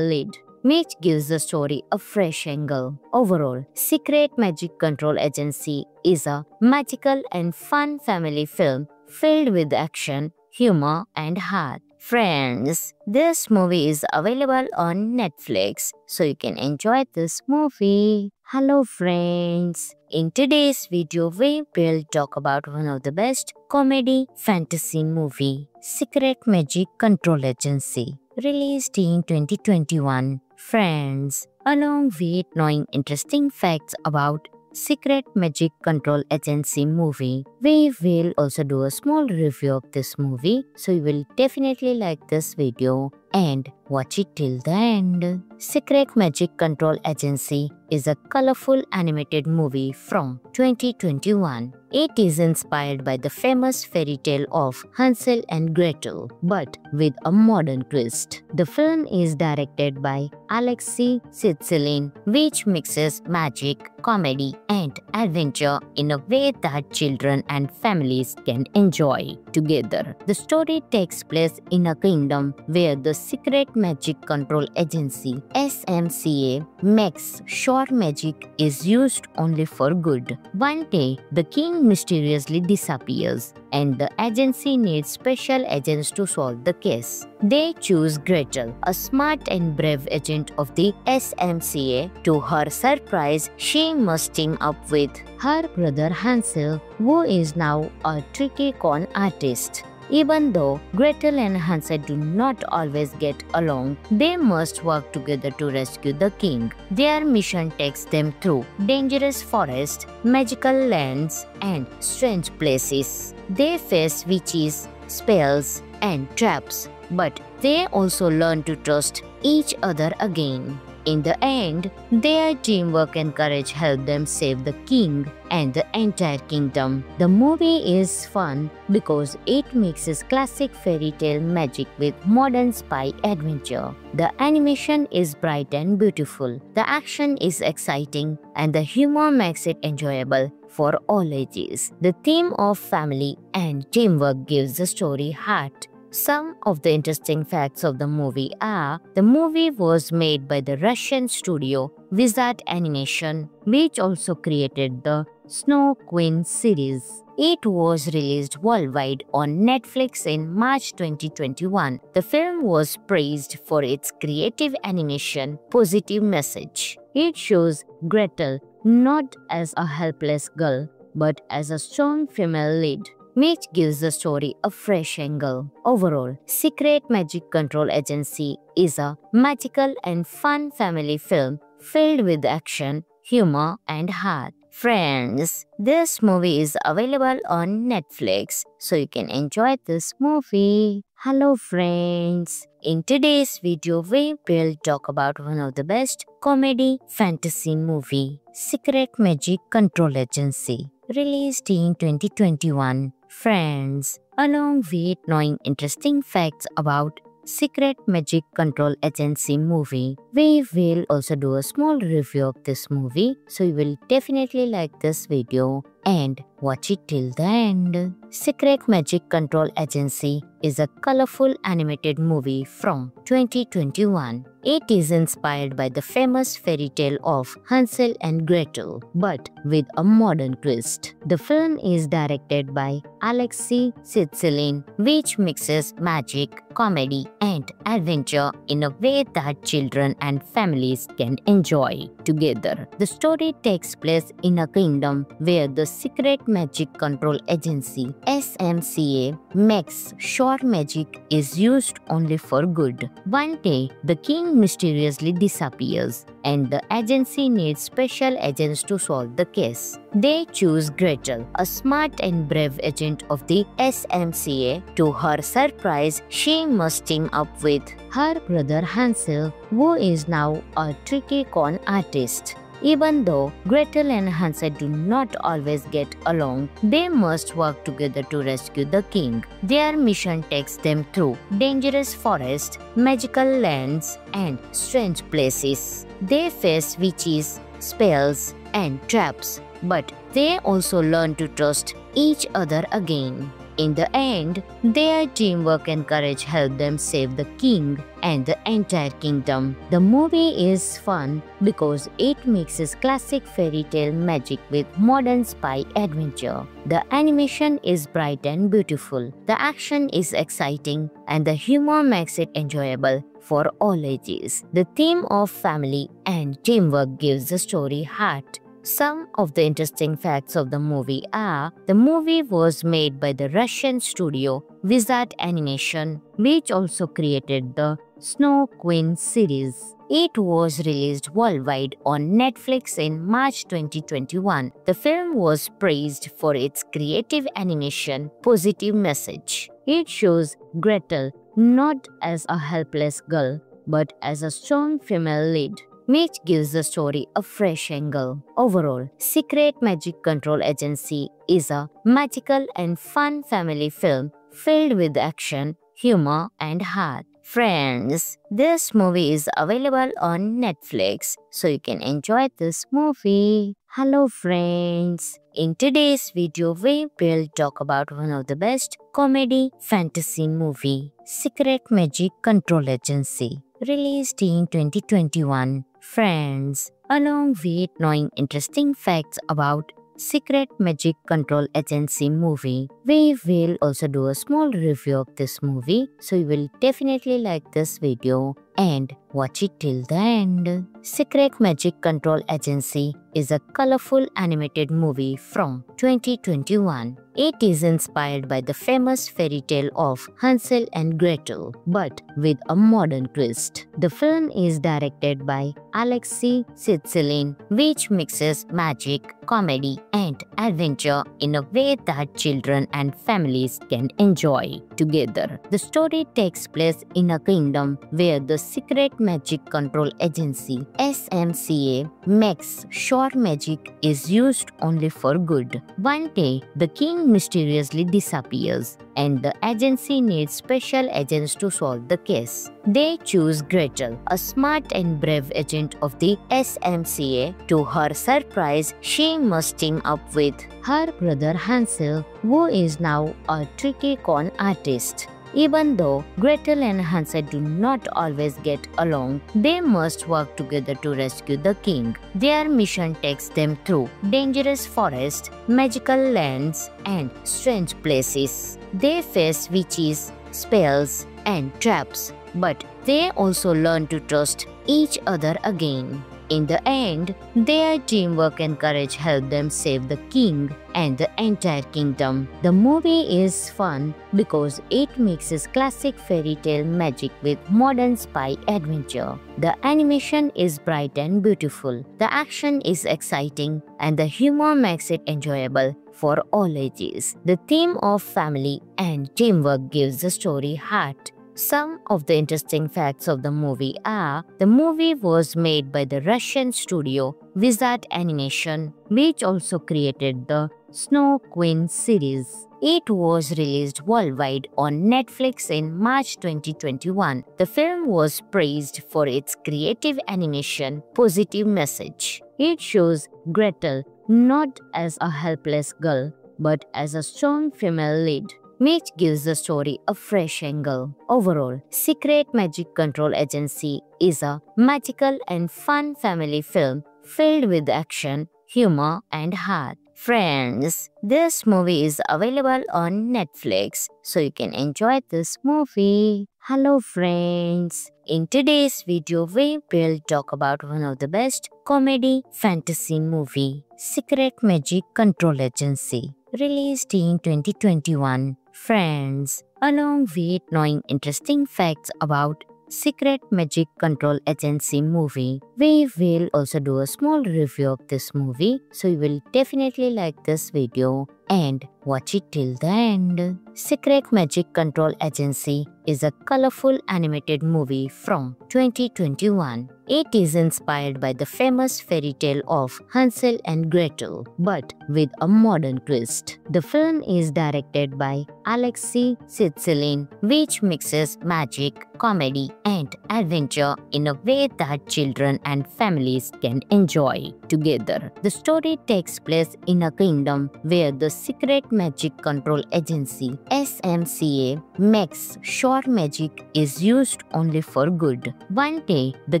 lead, which gives the story a fresh angle. Overall, Secret Magic Control Agency is a magical and fun family film filled with action, humor, and heart. Friends, this movie is available on Netflix, so you can enjoy this movie. Hello friends, in today's video we will talk about one of the best comedy fantasy movie, Secret Magic Control Agency, released in 2021. Friends, along with knowing interesting facts about Secret Magic Control Agency movie, we will also do a small review of this movie, so you will definitely like this video and watch it till the end. Secret Magic Control Agency is a colorful animated movie from 2021. It is inspired by the famous fairy tale of Hansel and Gretel, but with a modern twist. The film is directed by Alexei Sitsilin, which mixes magic, comedy, and adventure in a way that children and families can enjoy together. The story takes place in a kingdom where the Secret Magic Control Agency (SMCA) makes sure magic is used only for good. One day, the king mysteriously disappears, and the agency needs special agents to solve the case. They choose Gretel, a smart and brave agent of the SMCA. To her surprise, she must team up with her brother Hansel, who is now a tricky con artist. Even though Gretel and Hansel do not always get along, they must work together to rescue the king. Their mission takes them through dangerous forests, magical lands, and strange places. They face witches, spells, and traps, but they also learn to trust each other again. In the end, their teamwork and courage help them save the king and the entire kingdom. The movie is fun because it mixes classic fairy tale magic with modern spy adventure. The animation is bright and beautiful, the action is exciting, and the humor makes it enjoyable for all ages. The theme of family and teamwork gives the story heart. Some of the interesting facts of the movie are: the movie was made by the Russian studio Wizard Animation, which also created the Snow Queen series. It was released worldwide on Netflix in March 2021. The film was praised for its creative animation, positive message. It shows Gretel not as a helpless girl, but as a strong female lead, which gives the story a fresh angle. Overall, Secret Magic Control Agency is a magical and fun family film filled with action, humor, and heart. Friends, this movie is available on Netflix, so you can enjoy this movie. Hello friends, in today's video we will talk about one of the best comedy fantasy movie, Secret Magic Control Agency, released in 2021. Friends, along with knowing interesting facts about Secret Magic Control Agency movie, we will also do a small review of this movie, so you will definitely like this video and watch it till the end. Secret Magic Control Agency is a colorful animated movie from 2021. It is inspired by the famous fairy tale of Hansel and Gretel, but with a modern twist. The film is directed by Alexei Sitsilin, which mixes magic, comedy, and adventure in a way that children and families can enjoy together. The story takes place in a kingdom where the Secret Magic Control Agency (SMCA) makes sure magic is used only for good. One day, the king mysteriously disappears, and the agency needs special agents to solve the case. They choose Gretel, a smart and brave agent of the SMCA. To her surprise, she must team up with her brother Hansel, who is now a tricky con artist. Even though Gretel and Hansel do not always get along, they must work together to rescue the king. Their mission takes them through dangerous forests, magical lands, and strange places. They face witches, spells, and traps, but they also learn to trust each other again. In the end, their teamwork and courage help them save the king and the entire kingdom. The movie is fun because it mixes classic fairy tale magic with modern spy adventure. The animation is bright and beautiful, the action is exciting, and the humor makes it enjoyable for all ages. The theme of family and teamwork gives the story heart. Some of the interesting facts of the movie are: the movie was made by the Russian studio Wizard Animation, which also created the Snow Queen series. It was released worldwide on Netflix in March 2021. The film was praised for its creative animation, positive message. It shows Gretel not as a helpless girl, but as a strong female lead, which gives the story a fresh angle. Overall, Secret Magic Control Agency is a magical and fun family film filled with action, humor, and heart. Friends, this movie is available on Netflix, so you can enjoy this movie. Hello friends, in today's video we will talk about one of the best comedy fantasy movie, Secret Magic Control Agency, released in 2021. Friends, along with knowing interesting facts about Secret Magic Control Agency movie, we will also do a small review of this movie, so you will definitely like this video and watch it till the end. Secret Magic Control Agency is a colorful animated movie from 2021. It is inspired by the famous fairy tale of Hansel and Gretel, but with a modern twist. The film is directed by Alexei Sitsilin, which mixes magic, comedy, and adventure in a way that children and families can enjoy together. The story takes place in a kingdom where the Secret Magic Control Agency (SMCA) makes sure magic is used only for good. One day, the king mysteriously disappears, and the agency needs special agents to solve the case. They choose Gretel, a smart and brave agent of the SMCA. To her surprise, she must team up with her brother Hansel, who is now a tricky con artist. Even though Gretel and Hansel do not always get along, they must work together to rescue the king. Their mission takes them through dangerous forests, magical lands, and strange places. They face witches, spells, and traps, but they also learn to trust each other again. In the end, their teamwork and courage help them save the king and the entire kingdom. The movie is fun because it mixes classic fairy tale magic with modern spy adventure. The animation is bright and beautiful, the action is exciting, and the humor makes it enjoyable for all ages. The theme of family and teamwork gives the story heart. Some of the interesting facts of the movie are: the movie was made by the Russian studio Wizard Animation, which also created the Snow Queen series. It was released worldwide on Netflix in March 2021. The film was praised for its creative animation, positive message. It shows Gretel not as a helpless girl, but as a strong female lead, which gives the story a fresh angle. Overall, Secret Magic Control Agency is a magical and fun family film filled with action, humor, and heart. Friends, this movie is available on Netflix, so you can enjoy this movie. Hello friends, in today's video we will talk about one of the best comedy fantasy movie, Secret Magic Control Agency, released in 2021. Friends, along with knowing interesting facts about Secret Magic Control Agency movie, we will also do a small review of this movie, so you will definitely like this video and watch it till the end. Secret Magic Control Agency is a colorful animated movie from 2021. It is inspired by the famous fairy tale of Hansel and Gretel, but with a modern twist. The film is directed by Alexei Sanstelin, which mixes magic, comedy, and adventure in a way that children and families can enjoy together. The story takes place in a kingdom where the Secret Magic Control Agency (SMCA) makes sure magic is used only for good. One day, the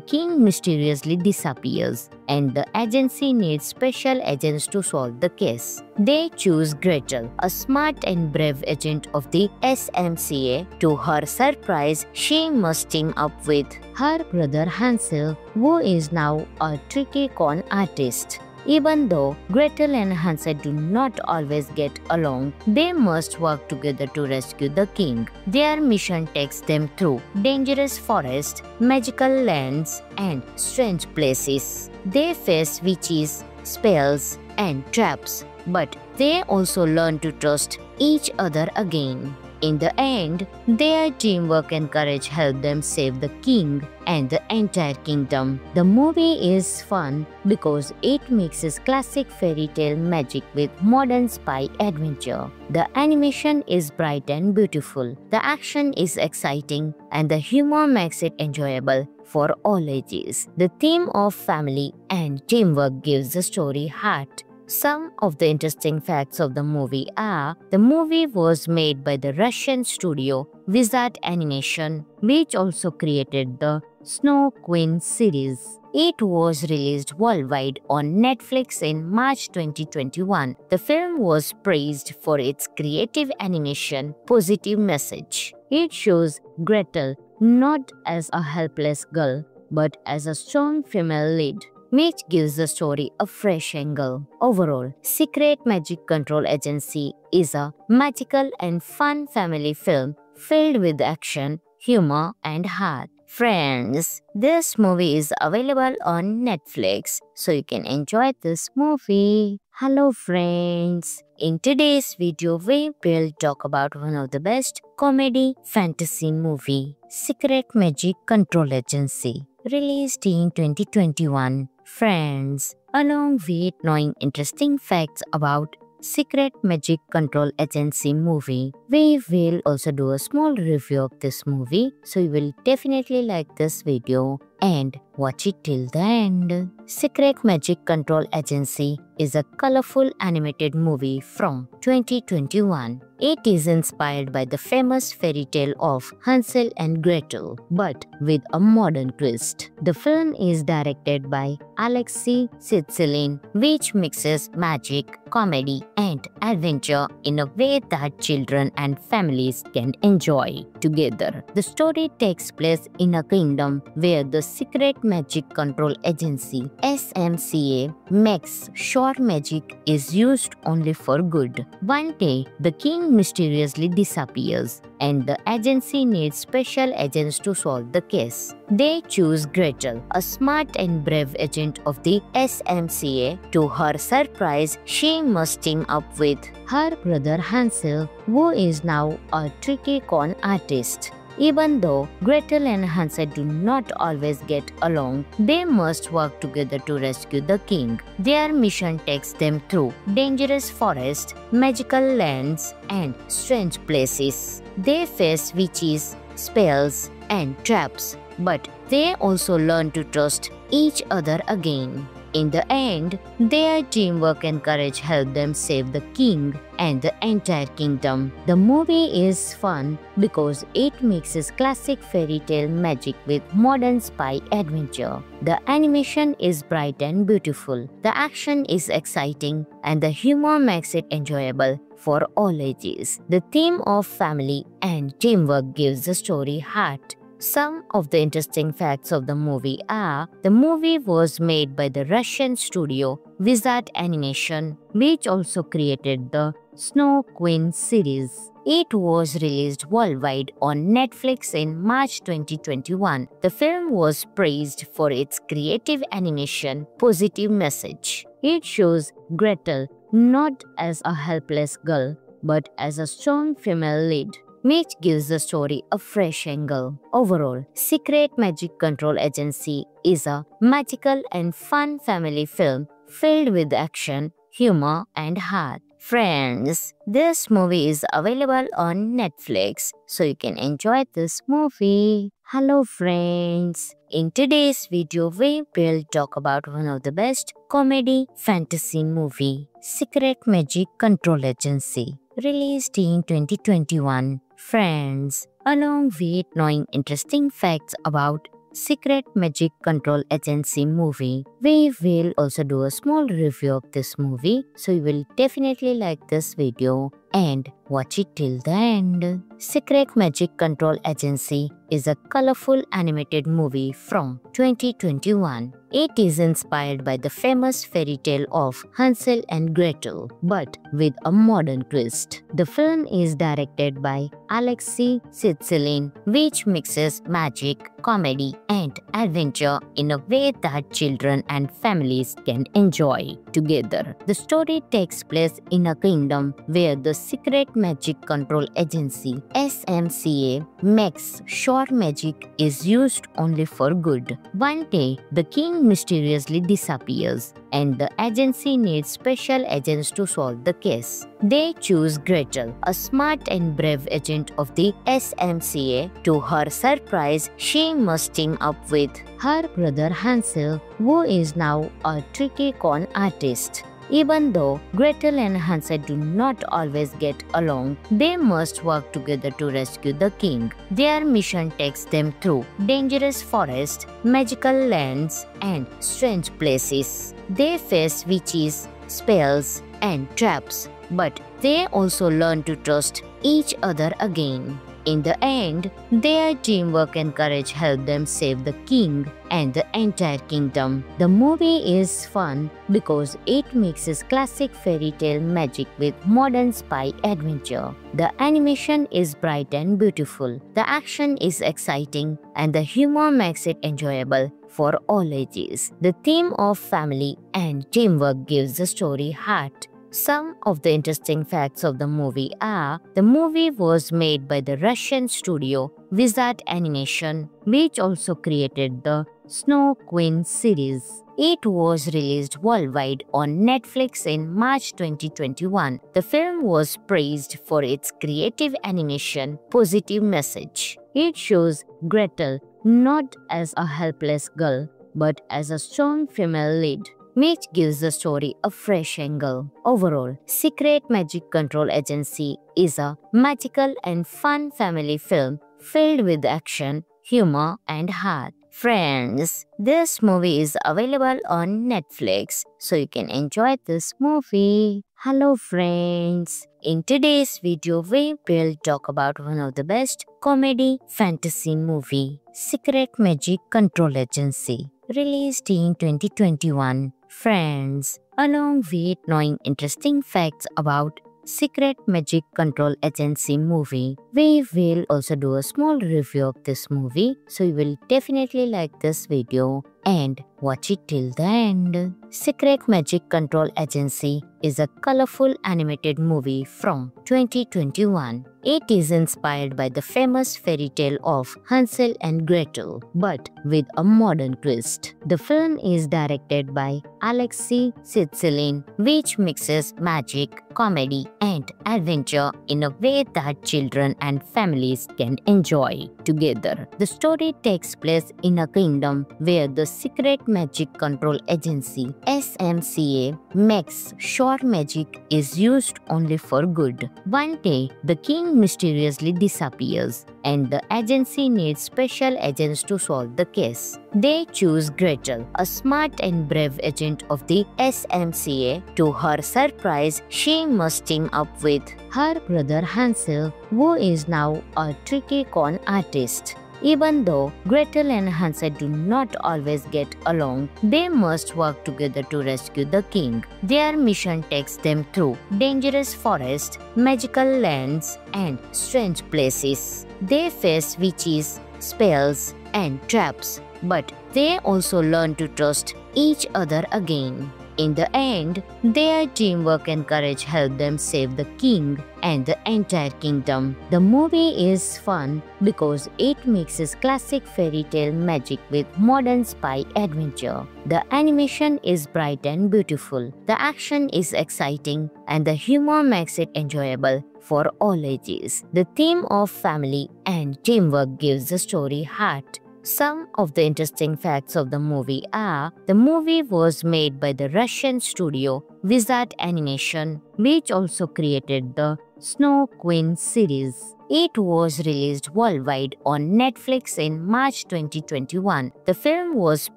king mysteriously disappears, and the agency needs special agents to solve the case. They choose Gretel, a smart and brave agent of the SMCA. To her surprise, she must team up with her brother Hansel, who is now a tricky con artist. Even though Gretel and Hansel do not always get along, they must work together to rescue the king. Their mission takes them through dangerous forests, magical lands, and strange places. They face witches, spells, and traps, but they also learn to trust each other again. In the end, their teamwork and courage help them save the king and the entire kingdom. The movie is fun because it mixes classic fairy tale magic with modern spy adventure. The animation is bright and beautiful, the action is exciting, and the humor makes it enjoyable for all ages. The theme of family and teamwork gives the story heart. Some of the interesting facts of the movie are: the movie was made by the Russian studio Wizard Animation, which also created the Snow Queen series. It was released worldwide on Netflix in March 2021. The film was praised for its creative animation, positive message. It shows Gretel not as a helpless girl, but as a strong female lead, which gives the story a fresh angle. Overall, Secret Magic Control Agency is a magical and fun family film filled with action, humor, and heart. Friends, this movie is available on Netflix, so you can enjoy this movie. Hello friends, in today's video we will talk about one of the best comedy fantasy movie, Secret Magic Control Agency, released in 2021. Friends, along with knowing interesting facts about Secret Magic Control Agency movie, we will also do a small review of this movie, so you will definitely like this video and watch it till the end. Secret Magic Control Agency is a colorful animated movie from 2021. It is inspired by the famous fairy tale of Hansel and Gretel, but with a modern twist. The film is directed by Alexei Sanstelin, which mixes magic, comedy, and adventure in a way that children and families can enjoy together. The story takes place in a kingdom where the Secret Magic Control Agency (SMCA) makes sure magic is used only for good. One day, the king mysteriously disappears, and the agency needs special agents to solve the case. They choose Gretel, a smart and brave agent of the SMCA. To her surprise, she must team up with her brother Hansel, who is now a tricky con artist. Even though Gretel and Hansel do not always get along, they must work together to rescue the king. Their mission takes them through dangerous forests, magical lands, and strange places. They face witches, spells, and traps, but they also learn to trust each other again. In the end, their teamwork and courage help them save the king and the entire kingdom. The movie is fun because it mixes classic fairy tale magic with modern spy adventure. The animation is bright and beautiful, the action is exciting, and the humor makes it enjoyable for all ages. The theme of family and teamwork gives the story heart. Some of the interesting facts of the movie are: the movie was made by the Russian studio Wizard Animation, which also created the Snow Queen series. It was released worldwide on Netflix in March 2021. The film was praised for its creative animation, positive message. It shows Gretel not as a helpless girl, but as a strong female lead, which gives the story a fresh angle. Overall, Secret Magic Control Agency is a magical and fun family film filled with action, humor, and heart. Friends, this movie is available on Netflix, so you can enjoy this movie. Hello friends, in today's video we will talk about one of the best comedy fantasy movie, Secret Magic Control Agency, released in 2021. Friends, along with knowing interesting facts about Secret Magic Control Agency movie, we will also do a small review of this movie, so you will definitely like this video and watch it till the end. Secret Magic Control Agency is a colorful animated movie from 2021. It is inspired by the famous fairy tale of Hansel and Gretel, but with a modern twist. The film is directed by Alexei Sitsilin, which mixes magic, comedy, and adventure in a way that children and families can enjoy together. The story takes place in a kingdom where the Secret Magic Control Agency (SMCA) makes sure magic is used only for good. One day, the king mysteriously disappears, and the agency needs special agents to solve the case. They choose Gretel, a smart and brave agent of the SMCA. To her surprise, she must team up with her brother Hansel, who is now a tricky con artist. Even though Gretel and Hansel do not always get along, they must work together to rescue the king. Their mission takes them through dangerous forests, magical lands, and strange places. They face witches, spells, and traps, but they also learn to trust each other again. In the end, their teamwork and courage help them save the king and the entire kingdom. The movie is fun because it mixes classic fairy tale magic with modern spy adventure. The animation is bright and beautiful, the action is exciting, and the humor makes it enjoyable for all ages. The theme of family and teamwork gives the story heart. Some of the interesting facts of the movie are: the movie was made by the Russian studio Wizard Animation, which also created the Snow Queen series. It was released worldwide on Netflix in March 2021. The film was praised for its creative animation, positive message. It shows Gretel not as a helpless girl, but as a strong female lead, which gives the story a fresh angle. Overall, Secret Magic Control Agency is a magical and fun family film filled with action, humor, and heart. Friends, this movie is available on Netflix, so you can enjoy this movie. Hello friends, in today's video we will talk about one of the best comedy fantasy movie, Secret Magic Control Agency, released in 2021. Friends, along with knowing interesting facts about Secret Magic Control Agency movie, we will also do a small review of this movie, so you will definitely like this video and watch it till the end. Secret Magic Control Agency is a colorful animated movie from 2021. It is inspired by the famous fairy tale of Hansel and Gretel, but with a modern twist. The film is directed by Alexei Sitsilin, which mixes magic, comedy, and adventure in a way that children and families can enjoy together. The story takes place in a kingdom where the Secret Magic Control Agency (SMCA) makes sure magic is used only for good. One day, the king mysteriously disappears, and the agency needs special agents to solve the case. They choose Gretel, a smart and brave agent of the SMCA. To her surprise, she must team up with her brother Hansel, who is now a tricky con artist. Even though Gretel and Hansel do not always get along, they must work together to rescue the king. Their mission takes them through dangerous forests, magical lands, and strange places. They face witches, spells, and traps, but they also learn to trust each other again. In the end, their teamwork and courage help them save the king and the entire kingdom. The movie is fun because it mixes classic fairy tale magic with modern spy adventure. The animation is bright and beautiful, the action is exciting, and the humor makes it enjoyable for all ages. The theme of family and teamwork gives the story heart. Some of the interesting facts of the movie are: the movie was made by the Russian studio Wizard Animation, which also created the Snow Queen series. It was released worldwide on Netflix in March 2021. The film was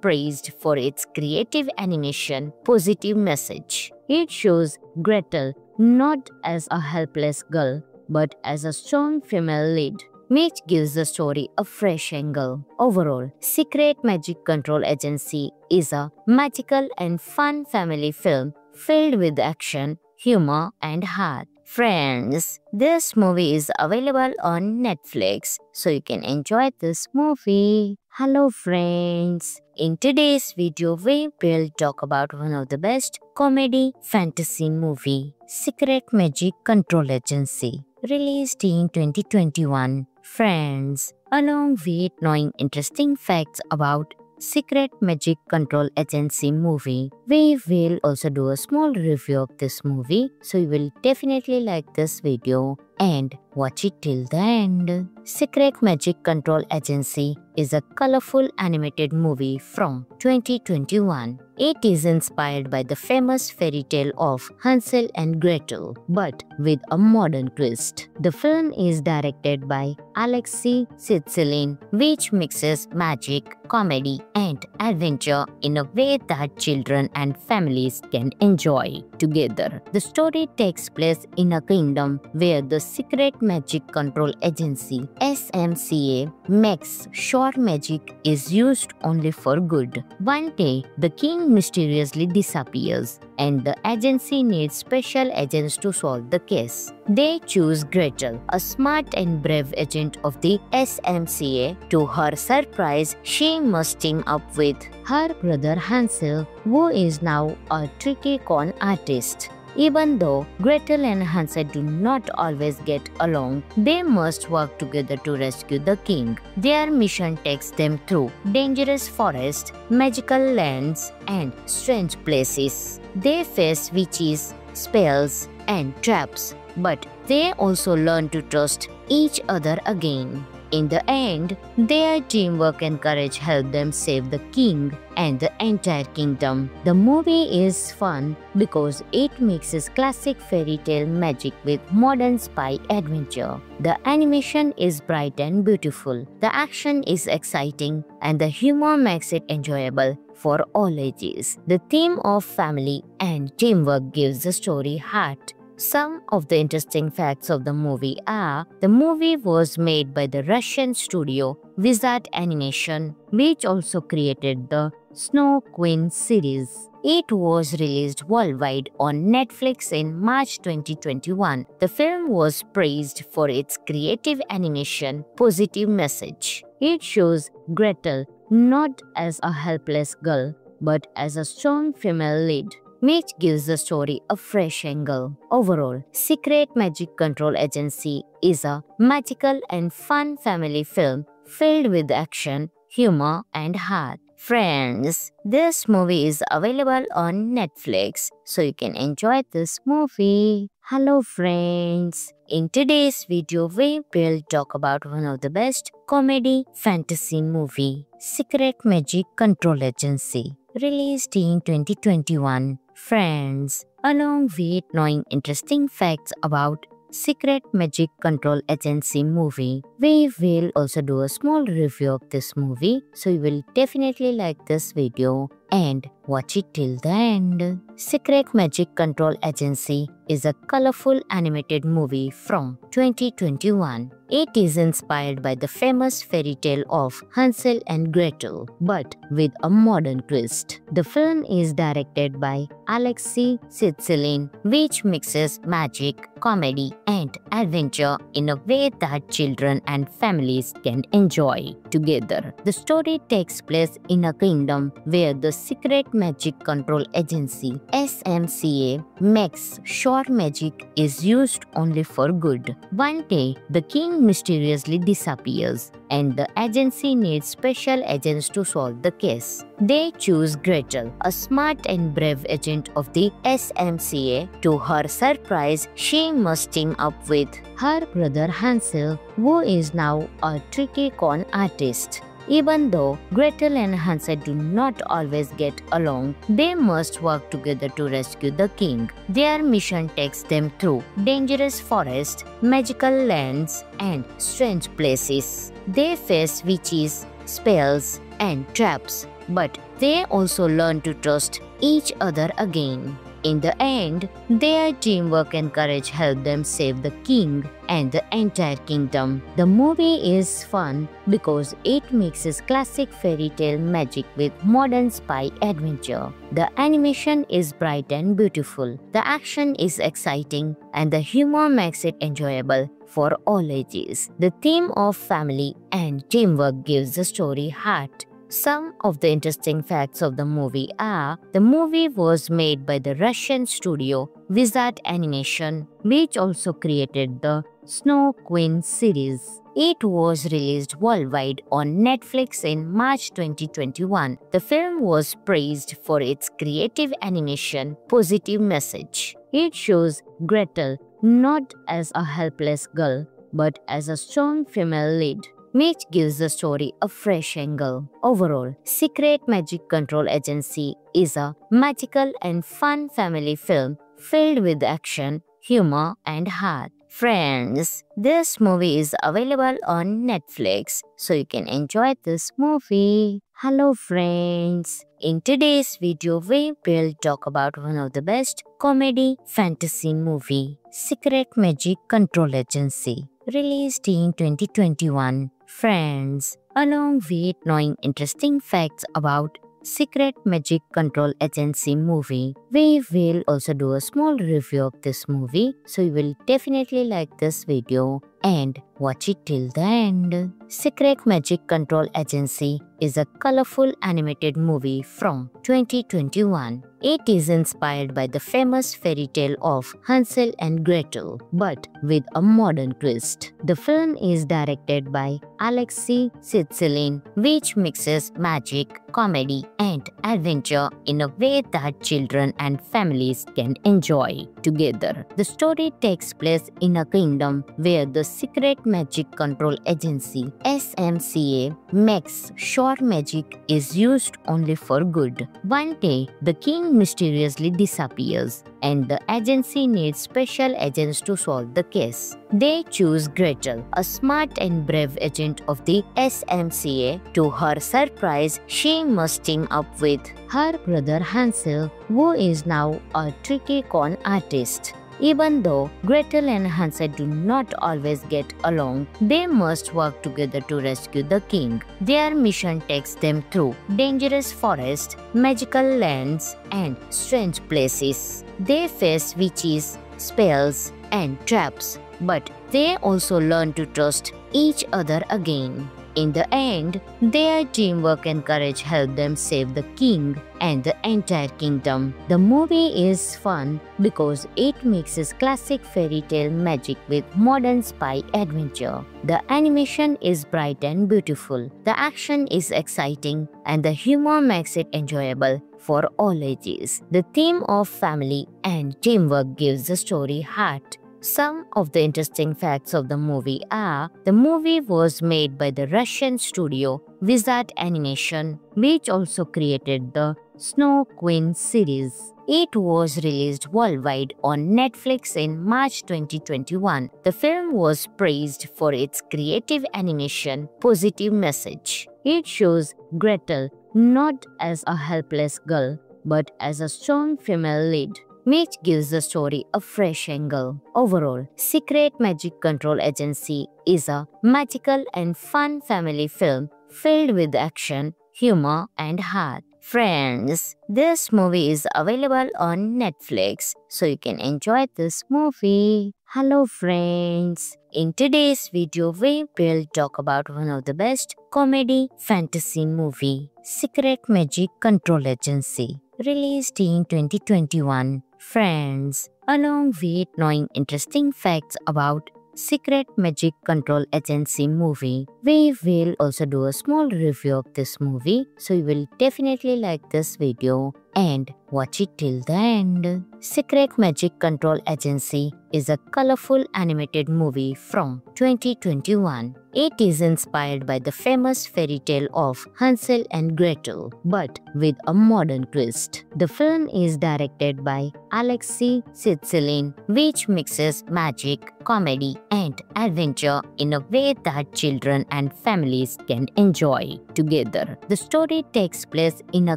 praised for its creative animation, positive message. It shows Gretel not as a helpless girl, but as a strong female lead, which gives the story a fresh angle. Overall, Secret Magic Control Agency is a magical and fun family film filled with action, humor, and heart. Friends, this movie is available on Netflix, so you can enjoy this movie. Hello friends, in today's video we will talk about one of the best comedy fantasy movie, Secret Magic Control Agency, released in 2021. Friends, along with knowing interesting facts about Secret Magic Control Agency movie, we will also do a small review of this movie, so you will definitely like this video and watch it till the end. Secret Magic Control Agency is a colorful animated movie from 2021. It is inspired by the famous fairy tale of Hansel and Gretel, but with a modern twist. The film is directed by Alexei Sitsilin, which mixes magic, comedy, and adventure in a way that children and families can enjoy together. The story takes place in a kingdom where the Secret Magic Control Agency (SMCA) makes sure magic is used only for good. One day, the king mysteriously disappears, and the agency needs special agents to solve the case. They choose Gretel, a smart and brave agent of the SMCA. To her surprise, she must team up with her brother Hansel, who is now a tricky con artist. Even though Gretel and Hansel do not always get along, they must work together to rescue the king. Their mission takes them through dangerous forests, magical lands, and strange places. They face witches, spells, and traps, but they also learn to trust each other again. In the end, their teamwork and courage help them save the king and the entire kingdom. The movie is fun because it mixes classic fairy tale magic with modern spy adventure. The animation is bright and beautiful, the action is exciting, and the humor makes it enjoyable for all ages. The theme of family and teamwork gives the story heart. Some of the interesting facts of the movie are: the movie was made by the Russian studio Wizard Animation, which also created the Snow Queen series. It was released worldwide on Netflix in March 2021. The film was praised for its creative animation, positive message. It shows Gretel not as a helpless girl, but as a strong female lead, which gives the story a fresh angle. Overall, Secret Magic Control Agency is a magical and fun family film filled with action, humor, and heart. Friends, this movie is available on Netflix, so you can enjoy this movie. Hello friends, in today's video we will talk about one of the best comedy fantasy movie, Secret Magic Control Agency, released in 2021. Friends, along with knowing interesting facts about Secret Magic Control Agency movie, we will also do a small review of this movie, so you will definitely like this video and watch it till the end. Secret Magic Control Agency is a colorful animated movie from 2021. It is inspired by the famous fairy tale of Hansel and Gretel, but with a modern twist. The film is directed by Alexei Sitsilin, which mixes magic, comedy, and adventure in a way that children and families can enjoy together. The story takes place in a kingdom where the Secret Magic Control Agency (SMCA) makes sure magic is used only for good. One day, the king mysteriously disappears, and the agency needs special agents to solve the case. They choose Gretel, a smart and brave agent of the SMCA. To her surprise, she must team up with her brother Hansel, who is now a tricky con artist. Even though Gretel and Hansel do not always get along, they must work together to rescue the king. Their mission takes them through dangerous forests, magical lands, and strange places. They face witches, spells, and traps, but they also learn to trust each other again. In the end, their teamwork and courage help them save the king and the entire kingdom. The movie is fun because it mixes classic fairy tale magic with modern spy adventure. The animation is bright and beautiful, the action is exciting, and the humor makes it enjoyable for all ages. The theme of family and teamwork gives the story heart. Some of the interesting facts of the movie are: the movie was made by the Russian studio Wizard Animation, which also created the Snow Queen series. It was released worldwide on Netflix in March 2021. The film was praised for its creative animation, positive message. It shows Gretel not as a helpless girl, but as a strong female lead, which gives the story a fresh angle. Overall, Secret Magic Control Agency is a magical and fun family film filled with action, humor, and heart. Friends, this movie is available on Netflix, so you can enjoy this movie. Hello friends, in today's video we will talk about one of the best comedy fantasy movie, Secret Magic Control Agency, released in 2021. Friends, along with knowing interesting facts about Secret Magic Control Agency movie, we will also do a small review of this movie, so you will definitely like this video and watch it till the end. Secret Magic Control Agency is a colorful animated movie from 2021. It is inspired by the famous fairy tale of Hansel and Gretel, but with a modern twist. The film is directed by Alexei Sitsilin, which mixes magic, comedy, and adventure in a way that children and families can enjoy together. The story takes place in a kingdom where the Secret Magic Control Agency (SMCA) makes sure magic is used only for good. One day, the king mysteriously disappears, and the agency needs special agents to solve the case. They choose Gretel, a smart and brave agent of the SMCA. To her surprise, she must team up with her brother Hansel, who is now a tricky con artist. Even though Gretel and Hansel do not always get along, they must work together to rescue the king. Their mission takes them through dangerous forests, magical lands, and strange places. They face witches, spells, and traps, but they also learn to trust each other again. In the end, their teamwork and courage help them save the king and the entire kingdom. The movie is fun because it mixes classic fairy tale magic with modern spy adventure. The animation is bright and beautiful, the action is exciting, and the humor makes it enjoyable for all ages. The theme of family and teamwork gives the story heart. Some of the interesting facts of the movie are: the movie was made by the Russian studio Wizard Animation, which also created the Snow Queen series. It was released worldwide on Netflix in March 2021. The film was praised for its creative animation, positive message. It shows Gretel not as a helpless girl, but as a strong female lead, which gives the story a fresh angle. Overall, Secret Magic Control Agency is a magical and fun family film filled with action, humor, and heart. Friends, this movie is available on Netflix, so you can enjoy this movie. Hello friends, in today's video we will talk about one of the best comedy fantasy movie, Secret Magic Control Agency, released in 2021. Friends, along with knowing interesting facts about Secret Magic Control Agency movie, we will also do a small review of this movie, so you will definitely like this video and watch it till the end. Secret Magic Control Agency is a colorful animated movie from 2021. It is inspired by the famous fairy tale of Hansel and Gretel, but with a modern twist. The film is directed by Alexei Sitsilin, which mixes magic, comedy, and adventure in a way that children and families can enjoy together. The story takes place in a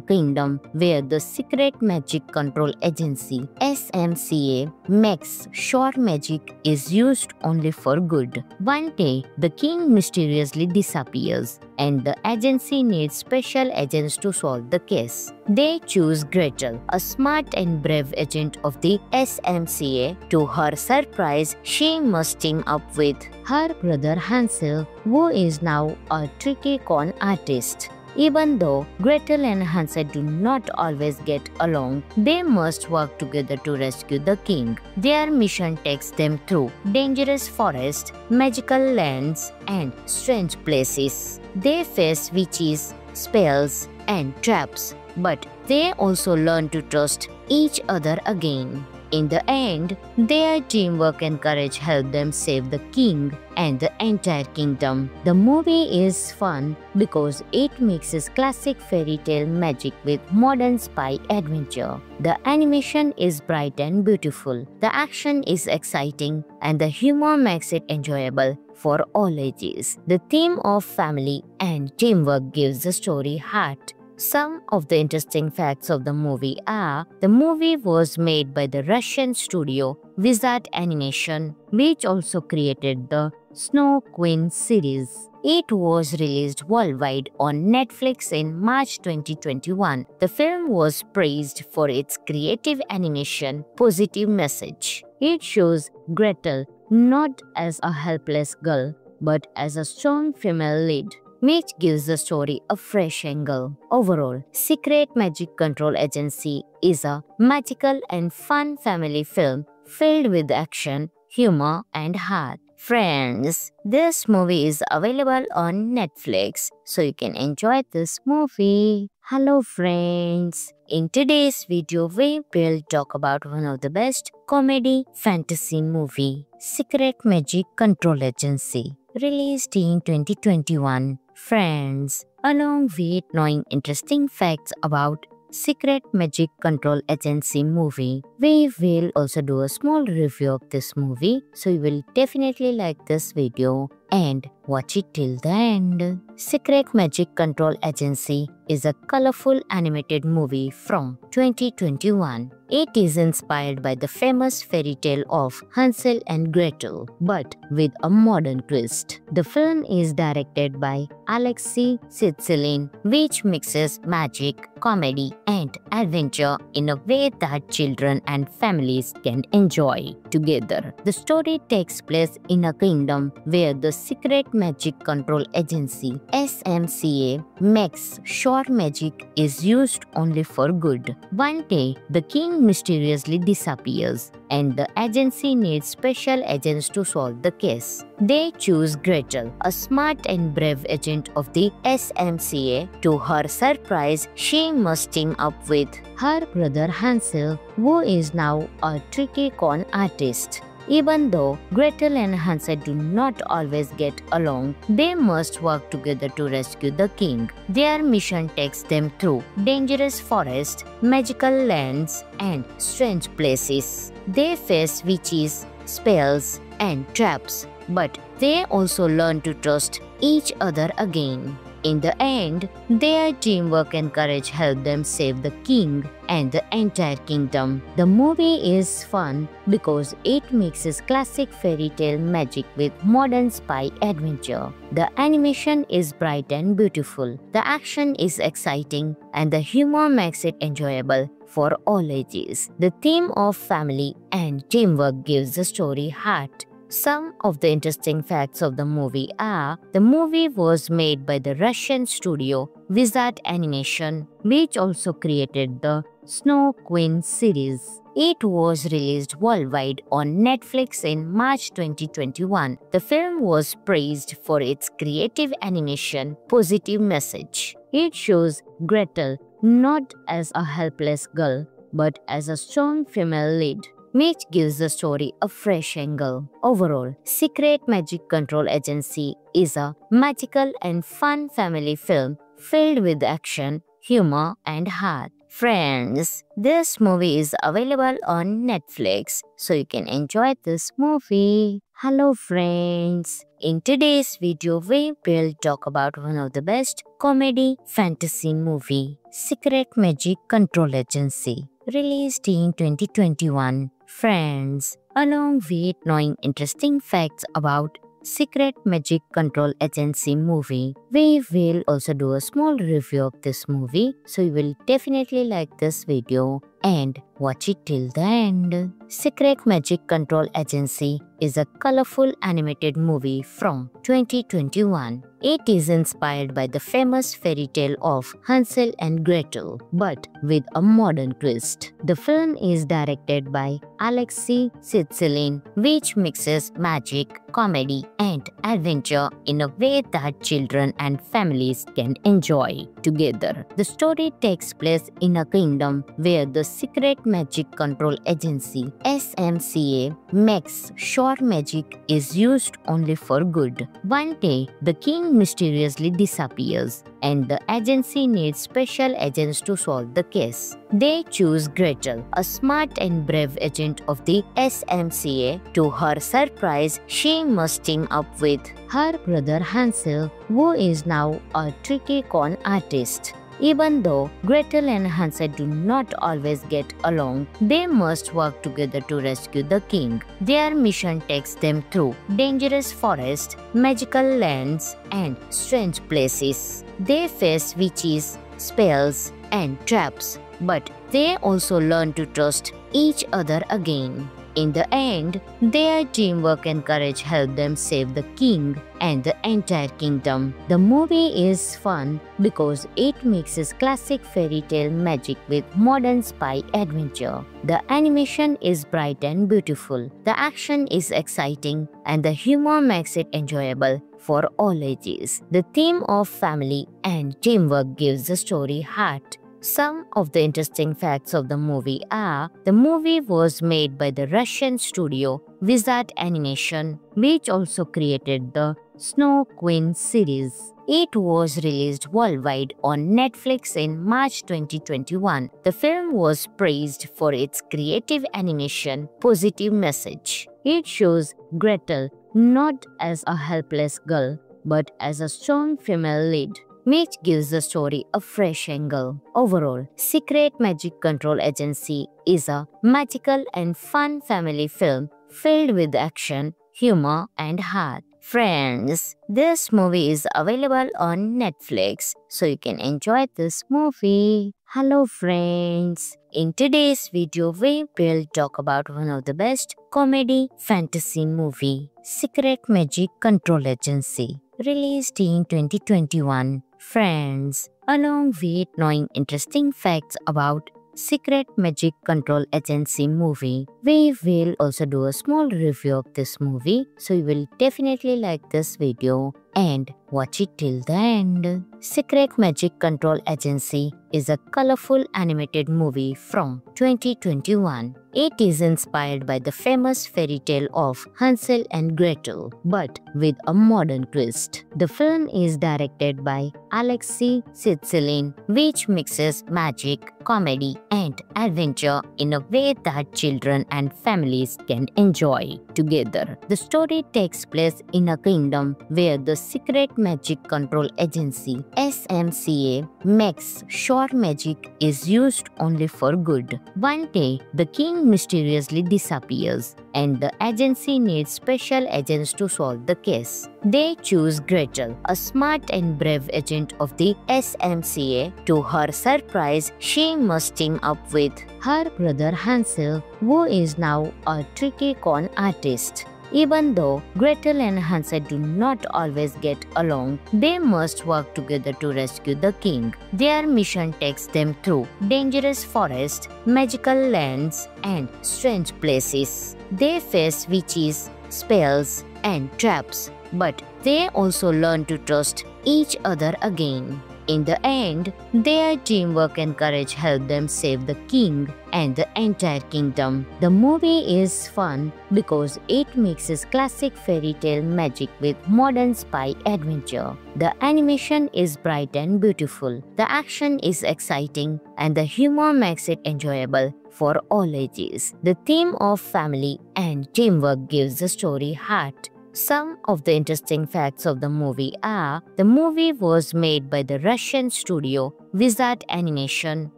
kingdom where the Secret Magic Control Agency (SMCA) makes sure magic is used only for good. One day, the king mysteriously disappears, and the agency needs special agents to solve the case. They choose Gretel, a smart and brave agent of the SMCA. To her surprise, she must team up with her brother Hansel, who is now a tricky con artist. Even though Gretel and Hansel do not always get along, they must work together to rescue the king. Their mission takes them through dangerous forests, magical lands, and strange places. They face witches, spells, and traps, but they also learn to trust each other again. In the end, their teamwork and courage help them save the king and the entire kingdom. The movie is fun because it mixes classic fairy tale magic with modern spy adventure. The animation is bright and beautiful, the action is exciting, and the humor makes it enjoyable for all ages. The theme of family and teamwork gives the story heart. Some of the interesting facts of the movie are: the movie was made by the Russian studio Wizard Animation, which also created the Snow Queen series. It was released worldwide on Netflix in March 2021. The film was praised for its creative animation, positive message. It shows Gretel not as a helpless girl, but as a strong female lead, which gives the story a fresh angle. Overall, Secret Magic Control Agency is a magical and fun family film filled with action, humor, and heart. Friends, this movie is available on Netflix, so you can enjoy this movie. Hello friends, in today's video we will talk about one of the best comedy fantasy movie, Secret Magic Control Agency, released in 2021. Friends, along with knowing interesting facts about Secret Magic Control Agency movie, we will also do a small review of this movie, so you will definitely like this video and watch it till the end. Secret Magic Control Agency is a colorful animated movie from 2021. It is inspired by the famous fairy tale of Hansel and Gretel, but with a modern twist. The film is directed by Alexei Sitsilin, which mixes magic, comedy, and adventure in a way that children and families can enjoy together. The story takes place in a kingdom where the Secret Magic Control Agency (SMCA) makes sure magic is used only for good. One day, the king mysteriously disappears, and the agency needs special agents to solve the case. They choose Gretel, a smart and brave agent of the SMCA. To her surprise, she must team up with her brother Hansel, who is now a tricky con artist. Even though Gretel and Hansel do not always get along, they must work together to rescue the king. Their mission takes them through dangerous forests, magical lands, and strange places. They face witches, spells, and traps, but they also learn to trust each other again. In the end, their teamwork and courage help them save the king and the entire kingdom. The movie is fun because it mixes classic fairy tale magic with modern spy adventure. The animation is bright and beautiful, the action is exciting, and the humor makes it enjoyable for all ages. The theme of family and teamwork gives the story heart. Some of the interesting facts of the movie are: the movie was made by the Russian studio Wizard Animation, which also created the Snow Queen series. It was released worldwide on Netflix in March 2021. The film was praised for its creative animation, positive message. It shows Gretel not as a helpless girl, but as a strong female lead, which gives the story a fresh angle. Overall, Secret Magic Control Agency is a magical and fun family film filled with action, humor, and heart. Friends, this movie is available on Netflix, so you can enjoy this movie. Hello friends! In today's video, we will talk about one of the best comedy fantasy movie, Secret Magic Control Agency, released in 2021. Friends, along with knowing interesting facts about Secret Magic Control Agency movie, we will also do a small review of this movie, so you will definitely like this video and watch it till the end. Secret Magic Control Agency is a colorful animated movie from 2021. It is inspired by the famous fairy tale of Hansel and Gretel, but with a modern twist. The film is directed by Alexei Sitsilin, which mixes magic, comedy, and adventure in a way that children and families can enjoy together. The story takes place in a kingdom where the Secret Magic Control Agency (SMCA) makes sure magic is used only for good. One day, the king mysteriously disappears, and the agency needs special agents to solve the case. They choose Gretel, a smart and brave agent of the SMCA. To her surprise, she must team up with her brother Hansel, who is now a tricky con artist. Even though Gretel and Hansel do not always get along, they must work together to rescue the king. Their mission takes them through dangerous forests, magical lands, and strange places. They face witches, spells, and traps, but they also learn to trust each other again. In the end, their teamwork and courage help them save the king and the entire kingdom. The movie is fun because it mixes classic fairy tale magic with modern spy adventure. The animation is bright and beautiful, the action is exciting, and the humor makes it enjoyable for all ages. The theme of family and teamwork gives the story heart. Some of the interesting facts of the movie are: the movie was made by the Russian studio Wizard Animation, which also created the Snow Queen series. It was released worldwide on Netflix in March 2021. The film was praised for its creative animation, positive message. It shows Gretel not as a helpless girl, but as a strong female lead, which gives the story a fresh angle. Overall, Secret Magic Control Agency is a magical and fun family film filled with action, humor, and heart. Friends, this movie is available on Netflix, so you can enjoy this movie. Hello friends! In today's video, we will talk about one of the best comedy fantasy movie, Secret Magic Control Agency, released in 2021. Friends, along with knowing interesting facts about Secret Magic Control Agency movie, we will also do a small review of this movie, so you will definitely like this video and watch it till the end. Secret Magic Control Agency is a colorful animated movie from 2021. It is inspired by the famous fairy tale of Hansel and Gretel, but with a modern twist. The film is directed by Alexei Sitsilin, which mixes magic, comedy, and adventure in a way that children and families can enjoy together. The story takes place in a kingdom where the Secret Magic Control Agency (SMCA) makes sure magic is used only for good. One day, the king mysteriously disappears, and the agency needs special agents to solve the case. They choose Gretel, a smart and brave agent of the SMCA. To her surprise, she must team up with her brother Hansel, who is now a tricky con artist. Even though Gretel and Hansel do not always get along, they must work together to rescue the king. Their mission takes them through dangerous forests, magical lands, and strange places. They face witches, spells, and traps, but they also learn to trust each other again. In the end, their teamwork and courage help them save the king and the entire kingdom. The movie is fun because it mixes classic fairy tale magic with modern spy adventure. The animation is bright and beautiful, the action is exciting, and the humor makes it enjoyable for all ages. The theme of family and teamwork gives the story heart. Some of the interesting facts of the movie are: the movie was made by the Russian studio Wizard Animation,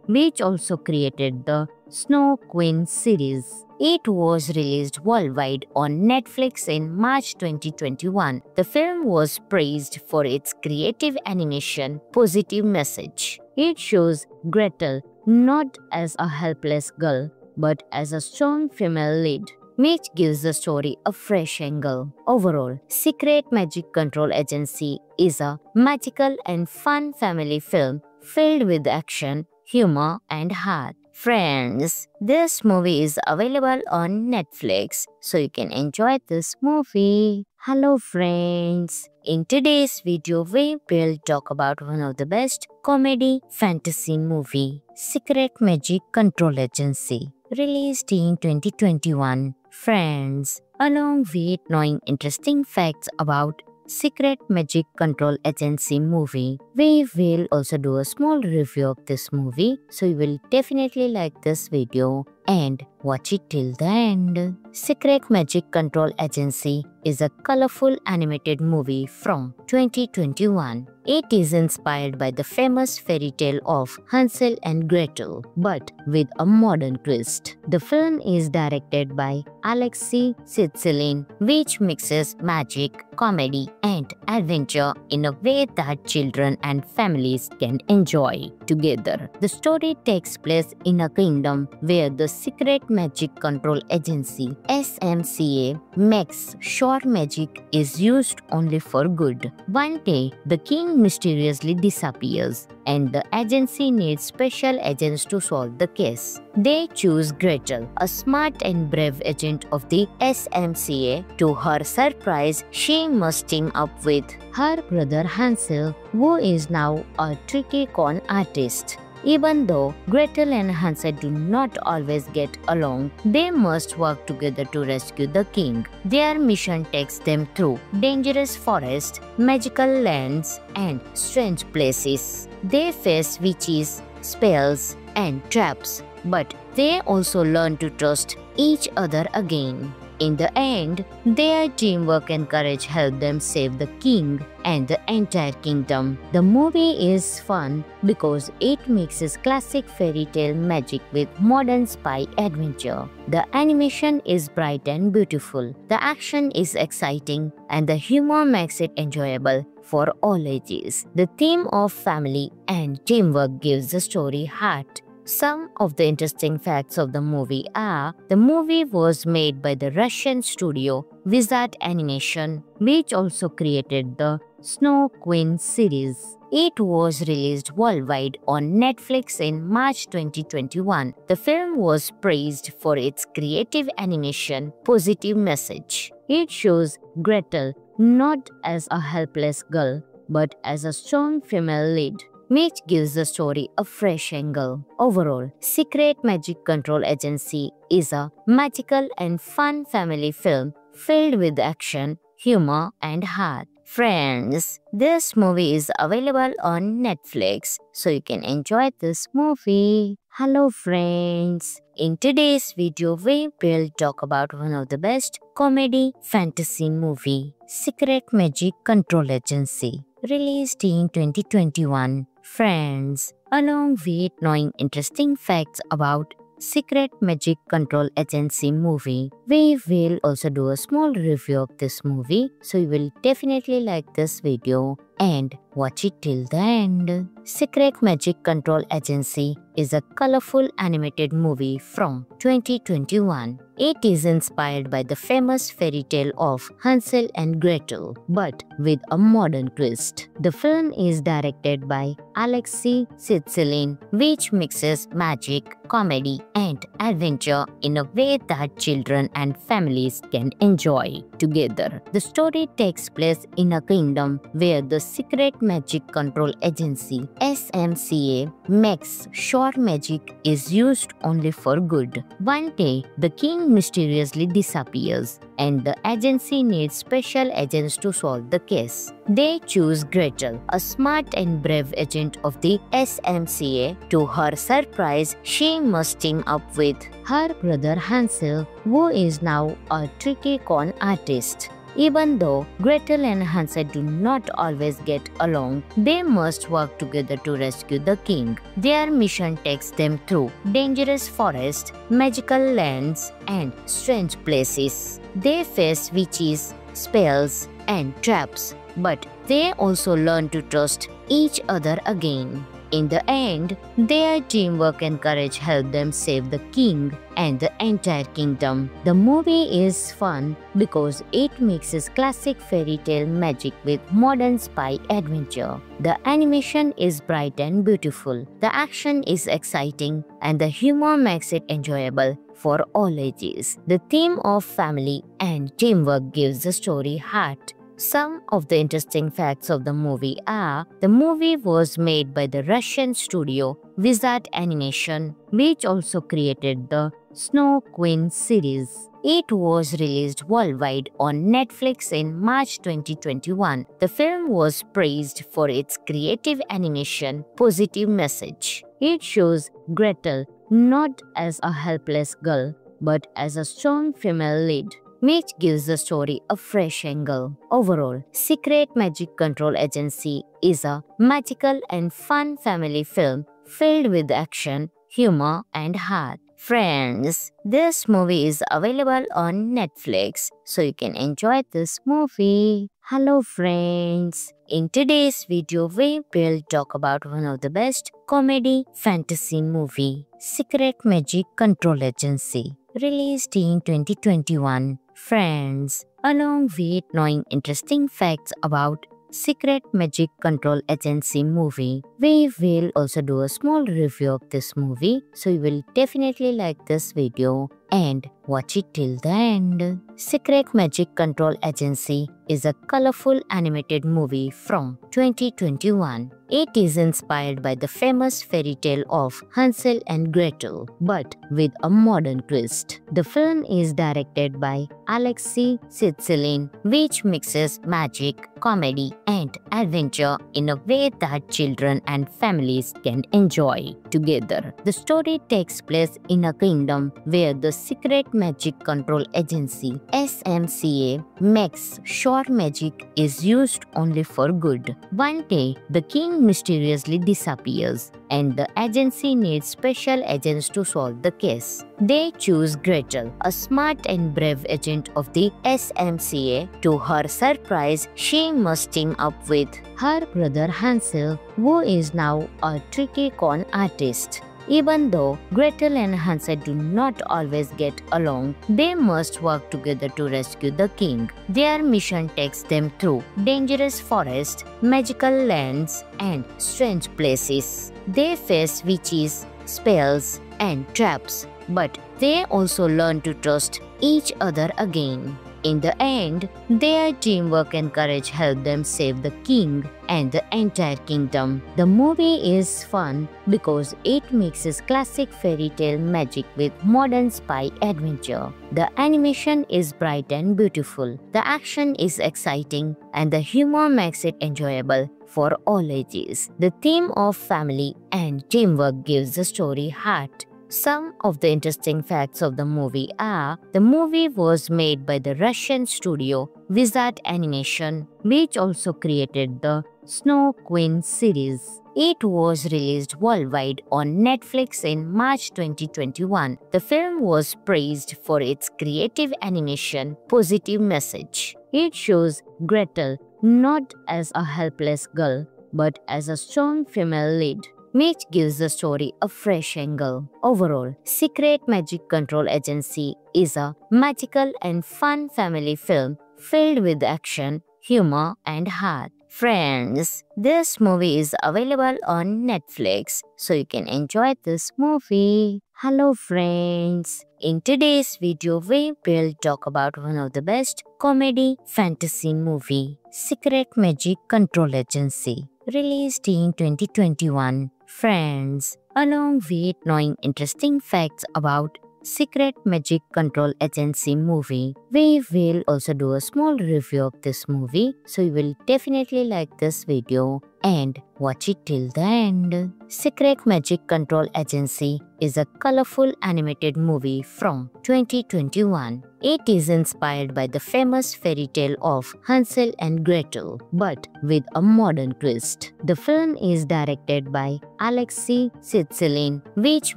which also created the Snow Queen series. It was released worldwide on Netflix in March 2021. The film was praised for its creative animation, positive message. It shows Gretel not as a helpless girl, but as a strong female lead, which gives the story a fresh angle. Overall, Secret Magic Control Agency is a magical and fun family film filled with action, humor, and heart. Friends, this movie is available on Netflix, so you can enjoy this movie. Hello friends, in today's video we will talk about one of the best comedy fantasy movie, Secret Magic Control Agency, released in 2021. Friends, along with knowing interesting facts about Secret Magic Control Agency movie, we will also do a small review of this movie, so you will definitely like this video and watch it till the end. Secret Magic Control Agency is a colorful animated movie from 2021. It is inspired by the famous fairy tale of Hansel and Gretel, but with a modern twist. The film is directed by Alexei Sitsilin, which mixes magic, comedy, and adventure in a way that children and families can enjoy together. The story takes place in a kingdom where the Secret Magic Control Agency (SMCA) makes sure magic is used only for good. One day, the king mysteriously disappears, and the agency needs special agents to solve the case. They choose Gretel, a smart and brave agent of the SMCA. To her surprise, she must team up with her brother Hansel, who is now a tricky con artist. Even though Gretel and Hansel do not always get along, they must work together to rescue the king. Their mission takes them through dangerous forests, magical lands, and strange places. They face witches, spells, and traps, but they also learn to trust each other again. In the end, their teamwork and courage help them save the king and the entire kingdom. The movie is fun because it mixes classic fairy tale magic with modern spy adventure. The animation is bright and beautiful, the action is exciting, and the humor makes it enjoyable for all ages. The theme of family and teamwork gives the story heart. Some of the interesting facts of the movie are: the movie was made by the Russian studio Wizard Animation, which also created the Snow Queen series. It was released worldwide on Netflix in March 2021. The film was praised for its creative animation, positive message. It shows Gretel not as a helpless girl, but as a strong female lead, which gives the story a fresh angle. Overall, Secret Magic Control Agency is a magical and fun family film filled with action, humor, and heart. Friends, this movie is available on Netflix, so you can enjoy this movie. Hello friends, in today's video we will talk about one of the best comedy fantasy movie, Secret Magic Control Agency, released in 2021. Friends, along with knowing interesting facts about Secret Magic Control Agency movie, we will also do a small review of this movie, so you will definitely like this video and watch it till the end. Secret Magic Control Agency is a colorful animated movie from 2021. It is inspired by the famous fairy tale of Hansel and Gretel, but with a modern twist. The film is directed by Alexei Sitsilin, which mixes magic, comedy, and adventure in a way that children and families can enjoy together. The story takes place in a kingdom where the Secret Magic Control Agency (SMCA) makes sure magic is used only for good. One day, the king mysteriously disappears, and the agency needs special agents to solve the case. They choose Gretel, a smart and brave agent of the SMCA. To her surprise, she must team up with her brother Hansel, who is now a tricky con artist. Even though Gretel and Hansel do not always get along, they must work together to rescue the king. Their mission takes them through dangerous forests, magical lands, and strange places. They face witches, spells, and traps, but they also learn to trust each other again. In the end, their teamwork and courage help them save the king and the entire kingdom. The movie is fun because it mixes classic fairy tale magic with modern spy adventure. The animation is bright and beautiful, the action is exciting, and the humor makes it enjoyable for all ages. The theme of family and teamwork gives the story heart. Some of the interesting facts of the movie are: the movie was made by the Russian studio Wizard Animation, which also created the Snow Queen series. It was released worldwide on Netflix in March 2021. The film was praised for its creative animation, positive message. It shows Gretel not as a helpless girl, but as a strong female lead, which gives the story a fresh angle. Overall, Secret Magic Control Agency is a magical and fun family film filled with action, humor, and heart. Friends, this movie is available on Netflix, so you can enjoy this movie. Hello friends, in today's video we will talk about one of the best comedy fantasy movie, Secret Magic Control Agency, released in 2021. Friends, along with knowing interesting facts about Secret Magic Control Agency movie, we will also do a small review of this movie, so you will definitely like this video and watch it till the end. Secret Magic Control Agency is a colorful animated movie from 2021. It is inspired by the famous fairy tale of Hansel and Gretel, but with a modern twist. The film is directed by Alexei Sitsilin, which mixes magic, comedy, and adventure in a way that children and families can enjoy together. The story takes place in a kingdom where the Secret Magic Control Agency (SMCA) makes sure magic is used only for good. One day, the king mysteriously disappears, and the agency needs special agents to solve the case. They choose Gretel, a smart and brave agent of the SMCA. To her surprise, she must team up with her brother Hansel, who is now a tricky con artist. Even though Gretel and Hansel do not always get along, they must work together to rescue the king. Their mission takes them through dangerous forests, magical lands, and strange places. They face witches, spells, and traps, but they also learn to trust each other again. In the end, their teamwork and courage help them save the king and the entire kingdom. The movie is fun because it mixes classic fairy tale magic with modern spy adventure. The animation is bright and beautiful, the action is exciting, and the humor makes it enjoyable for all ages. The theme of family and teamwork gives the story heart. Some of the interesting facts of the movie are: the movie was made by the Russian studio Wizard Animation, which also created the Snow Queen series. It was released worldwide on Netflix in March 2021. The film was praised for its creative animation, positive message. It shows Gretel not as a helpless girl, but as a strong female lead, which gives the story a fresh angle. Overall, Secret Magic Control Agency is a magical and fun family film filled with action, humor, and heart. Friends, this movie is available on Netflix, so you can enjoy this movie. Hello friends, in today's video we will talk about one of the best comedy fantasy movie, Secret Magic Control Agency, released in 2021. Friends, along with knowing interesting facts about Secret Magic Control Agency movie, we will also do a small review of this movie, so you will definitely like this video and watch it till the end. Secret Magic Control Agency is a colorful animated movie from 2021. It is inspired by the famous fairy tale of Hansel and Gretel, but with a modern twist. The film is directed by Alexei Sitsilin, which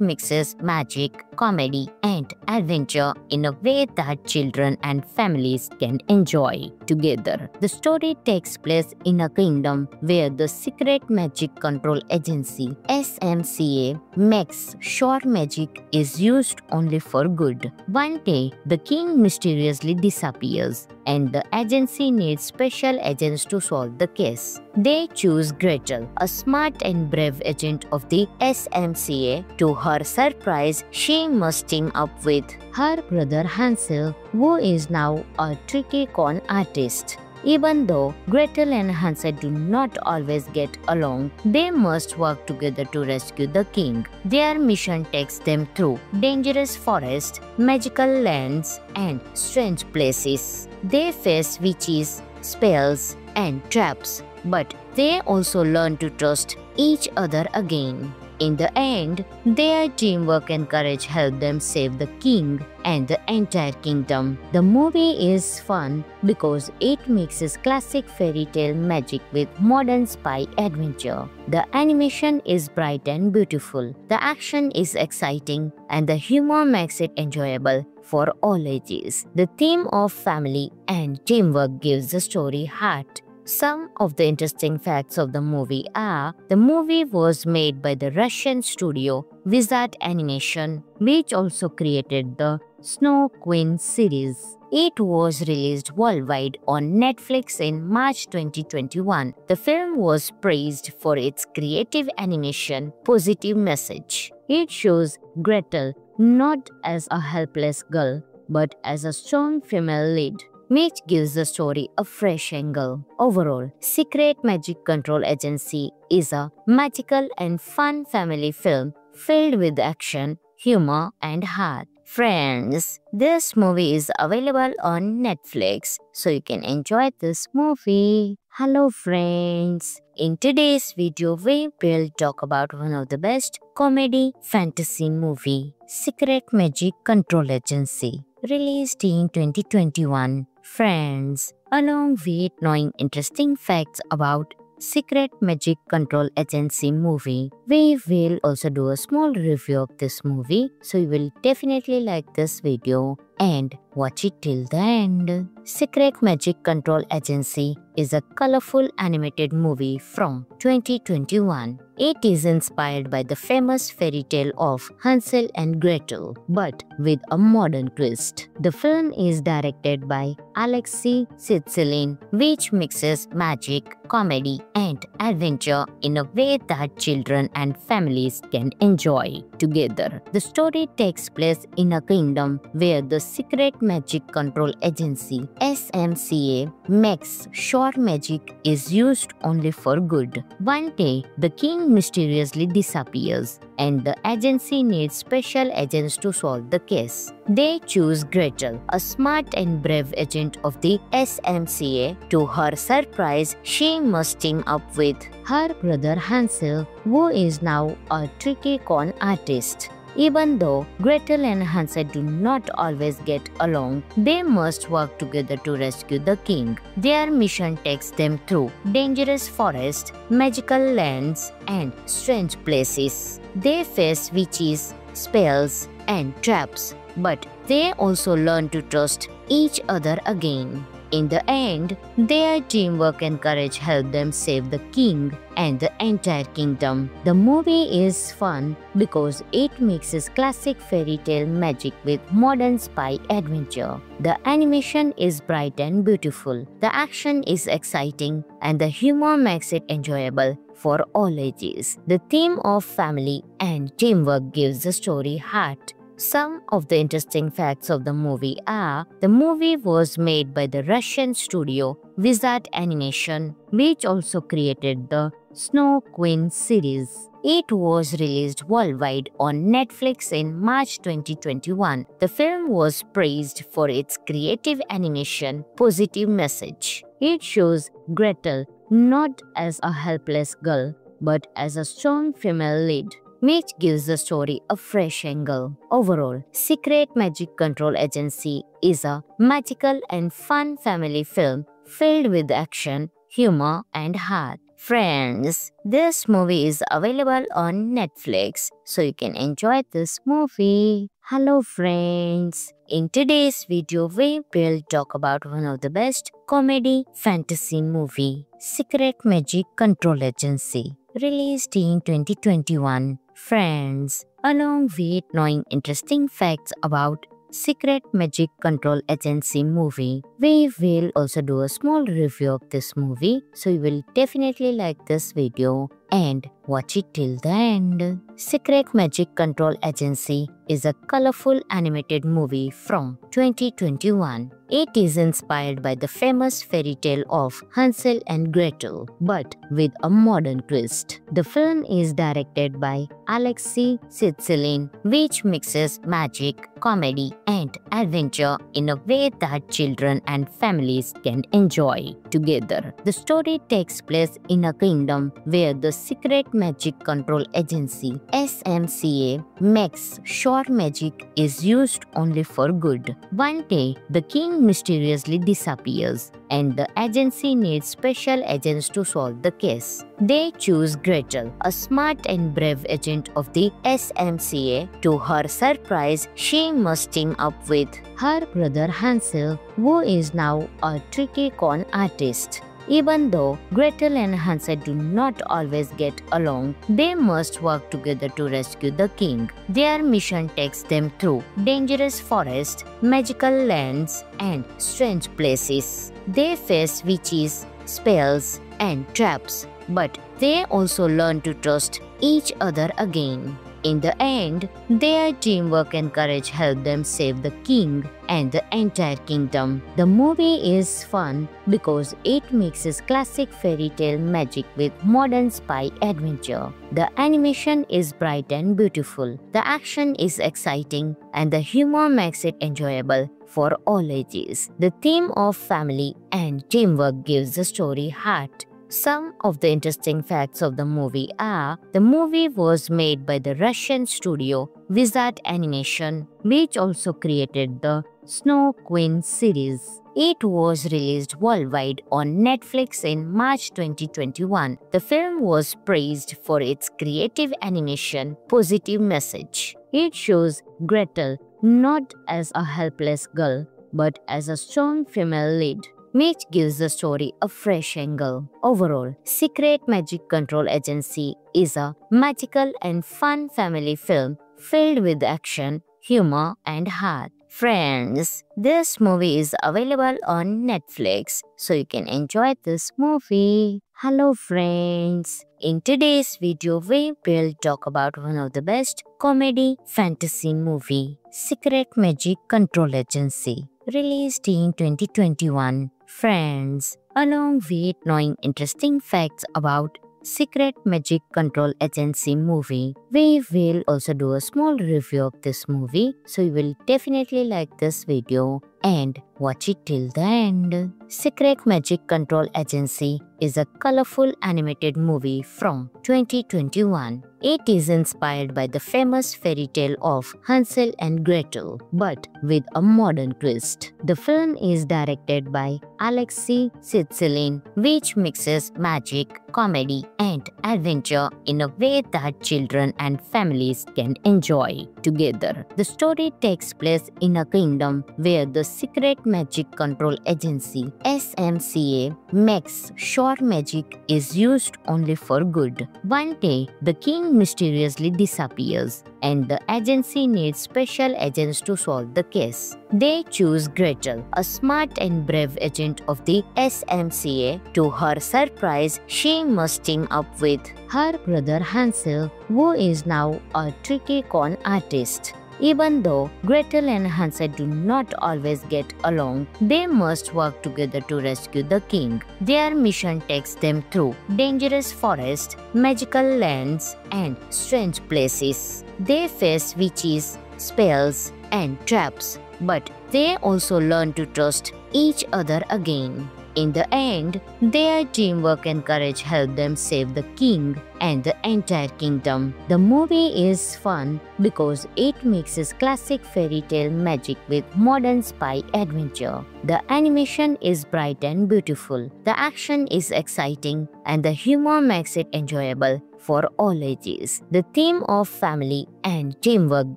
mixes magic, comedy, and adventure in a way that children and families can enjoy together. The story takes place in a kingdom where the Secret Magic Control Agency (SMCA) makes sure magic is used only for good. One day, the king mysteriously disappears, and the agency needs special agents to solve the case. They choose Gretel, a smart and brave agent of the SMCA. To her surprise, she must team up with her brother Hansel, who is now a tricky con artist. Even though Gretel and Hansel do not always get along, they must work together to rescue the king. Their mission takes them through dangerous forests, magical lands, and strange places. They face witches, spells, and traps, but they also learn to trust each other again. In the end, their teamwork and courage help them save the king and the entire kingdom. The movie is fun because it mixes classic fairy tale magic with modern spy adventure. The animation is bright and beautiful, the action is exciting, and the humor makes it enjoyable for all ages. The theme of family and teamwork gives the story heart. Some of the interesting facts of the movie are: the movie was made by the Russian studio Wizard Animation, which also created the Snow Queen series. It was released worldwide on Netflix in March 2021. The film was praised for its creative animation, positive message. It shows Gretel not as a helpless girl, but as a strong female lead, which gives the story a fresh angle. Overall, Secret Magic Control Agency is a magical and fun family film filled with action, humor, and heart. Friends, this movie is available on Netflix, so you can enjoy this movie. Hello friends, in today's video we will talk about one of the best comedy fantasy movie, Secret Magic Control Agency, released in 2021. Friends, along with knowing interesting facts about Secret Magic Control Agency movie, we will also do a small review of this movie, so you will definitely like this video and watch it till the end. Secret Magic Control Agency is a colorful animated movie from 2021. It is inspired by the famous fairy tale of Hansel and Gretel, but with a modern twist. The film is directed by Alexei Sitsilin, which mixes magic, comedy, and adventure in a way that children and families can enjoy together. The story takes place in a kingdom where the Secret Magic Control Agency (SMCA) makes sure magic is used only for good. One day, the king mysteriously disappears, and the agency needs special agents to solve the case. They choose Gretel, a smart and brave agent of the SMCA. To her surprise, she must team up with her brother Hansel, who is now a tricky con artist. Even though Gretel and Hansel do not always get along, they must work together to rescue the king. Their mission takes them through dangerous forests, magical lands, and strange places. They face witches, spells, and traps, but they also learn to trust each other again. In the end, their teamwork and courage help them save the king and the entire kingdom. The movie is fun because it mixes classic fairy tale magic with modern spy adventure. The animation is bright and beautiful, the action is exciting, and the humor makes it enjoyable for all ages. The theme of family and teamwork gives the story heart. Some of the interesting facts of the movie are: the movie was made by the Russian studio Wizard Animation, which also created the Snow Queen series. It was released worldwide on Netflix in March 2021. The film was praised for its creative animation, positive message. It shows Gretel not as a helpless girl, but as a strong female lead, which gives the story a fresh angle. Overall, Secret Magic Control Agency is a magical and fun family film filled with action, humor, and heart. Friends, this movie is available on Netflix, so you can enjoy this movie. Hello friends, in today's video we will talk about one of the best comedy fantasy movie, Secret Magic Control Agency, released in 2021. Friends, along with knowing interesting facts about Secret Magic Control Agency movie, we will also do a small review of this movie, so you will definitely like this video and watch it till the end. Secret Magic Control Agency is a colorful animated movie from 2021. It is inspired by the famous fairy tale of Hansel and Gretel, but with a modern twist. The film is directed by Alexei Sitsilin, which mixes magic, comedy, and adventure in a way that children and families can enjoy together. The story takes place in a kingdom where the Secret Magic Control Agency (SMCA) makes sure magic is used only for good. One day, the king mysteriously disappears, and the agency needs special agents to solve the case. They choose Gretel, a smart and brave agent of the SMCA. To her surprise, she must team up with her brother Hansel, who is now a tricky con artist. Even though Gretel and Hansel do not always get along, they must work together to rescue the king. Their mission takes them through dangerous forests, magical lands, and strange places. They face witches, spells, and traps, but they also learn to trust each other again. In the end, their teamwork and courage help them save the king and the entire kingdom. The movie is fun because it mixes classic fairy tale magic with modern spy adventure. The animation is bright and beautiful, the action is exciting, and the humor makes it enjoyable for all ages. The theme of family and teamwork gives the story heart. Some of the interesting facts of the movie are: the movie was made by the Russian studio Wizard Animation, which also created the Snow Queen series. It was released worldwide on Netflix in March 2021. The film was praised for its creative animation, positive message. It shows Gretel not as a helpless girl, but as a strong female lead, which gives the story a fresh angle. Overall, Secret Magic Control Agency is a magical and fun family film filled with action, humor, and heart. Friends, this movie is available on Netflix, so you can enjoy this movie. Hello friends, in today's video we will talk about one of the best comedy fantasy movie, Secret Magic Control Agency, released in 2021. Friends, along with knowing interesting facts about Secret Magic Control Agency movie, we will also do a small review of this movie, so you will definitely like this video and watch it till the end. Secret Magic Control Agency is a colorful animated movie from 2021. It is inspired by the famous fairy tale of Hansel and Gretel, but with a modern twist. The film is directed by Alexei Sitsilin, which mixes magic, comedy, and adventure in a way that children and families can enjoy together. The story takes place in a kingdom where the Secret Magic Control Agency (SMCA) makes sure magic is used only for good. One day, the king mysteriously disappears, and the agency needs special agents to solve the case. They choose Gretel, a smart and brave agent of the SMCA. To her surprise, she must team up with her brother Hansel, who is now a tricky con artist. Even though Gretel and Hansel do not always get along, they must work together to rescue the king. Their mission takes them through dangerous forests, magical lands, and strange places. They face witches, spells, and traps, but they also learn to trust each other again. In the end, their teamwork and courage help them save the king and the entire kingdom. The movie is fun because it mixes classic fairy tale magic with modern spy adventure. The animation is bright and beautiful, the action is exciting, and the humor makes it enjoyable for all ages. The theme of family and teamwork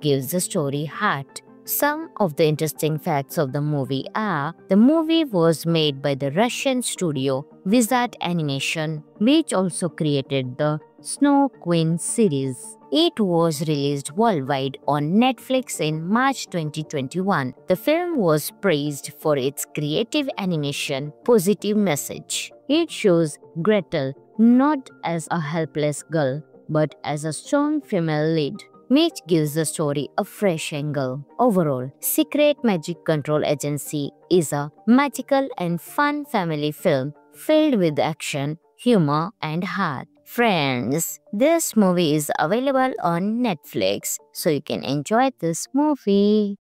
gives the story heart. Some of the interesting facts of the movie are: the movie was made by the Russian studio Wizard Animation, which also created the Snow Queen series. It was released worldwide on Netflix in March 2021. The film was praised for its creative animation, positive message. It shows Gretel not as a helpless girl, but as a strong female lead, which gives the story a fresh angle. Overall, Secret Magic Control Agency is a magical and fun family film filled with action, humor, and heart. Friends, this movie is available on Netflix, so you can enjoy this movie.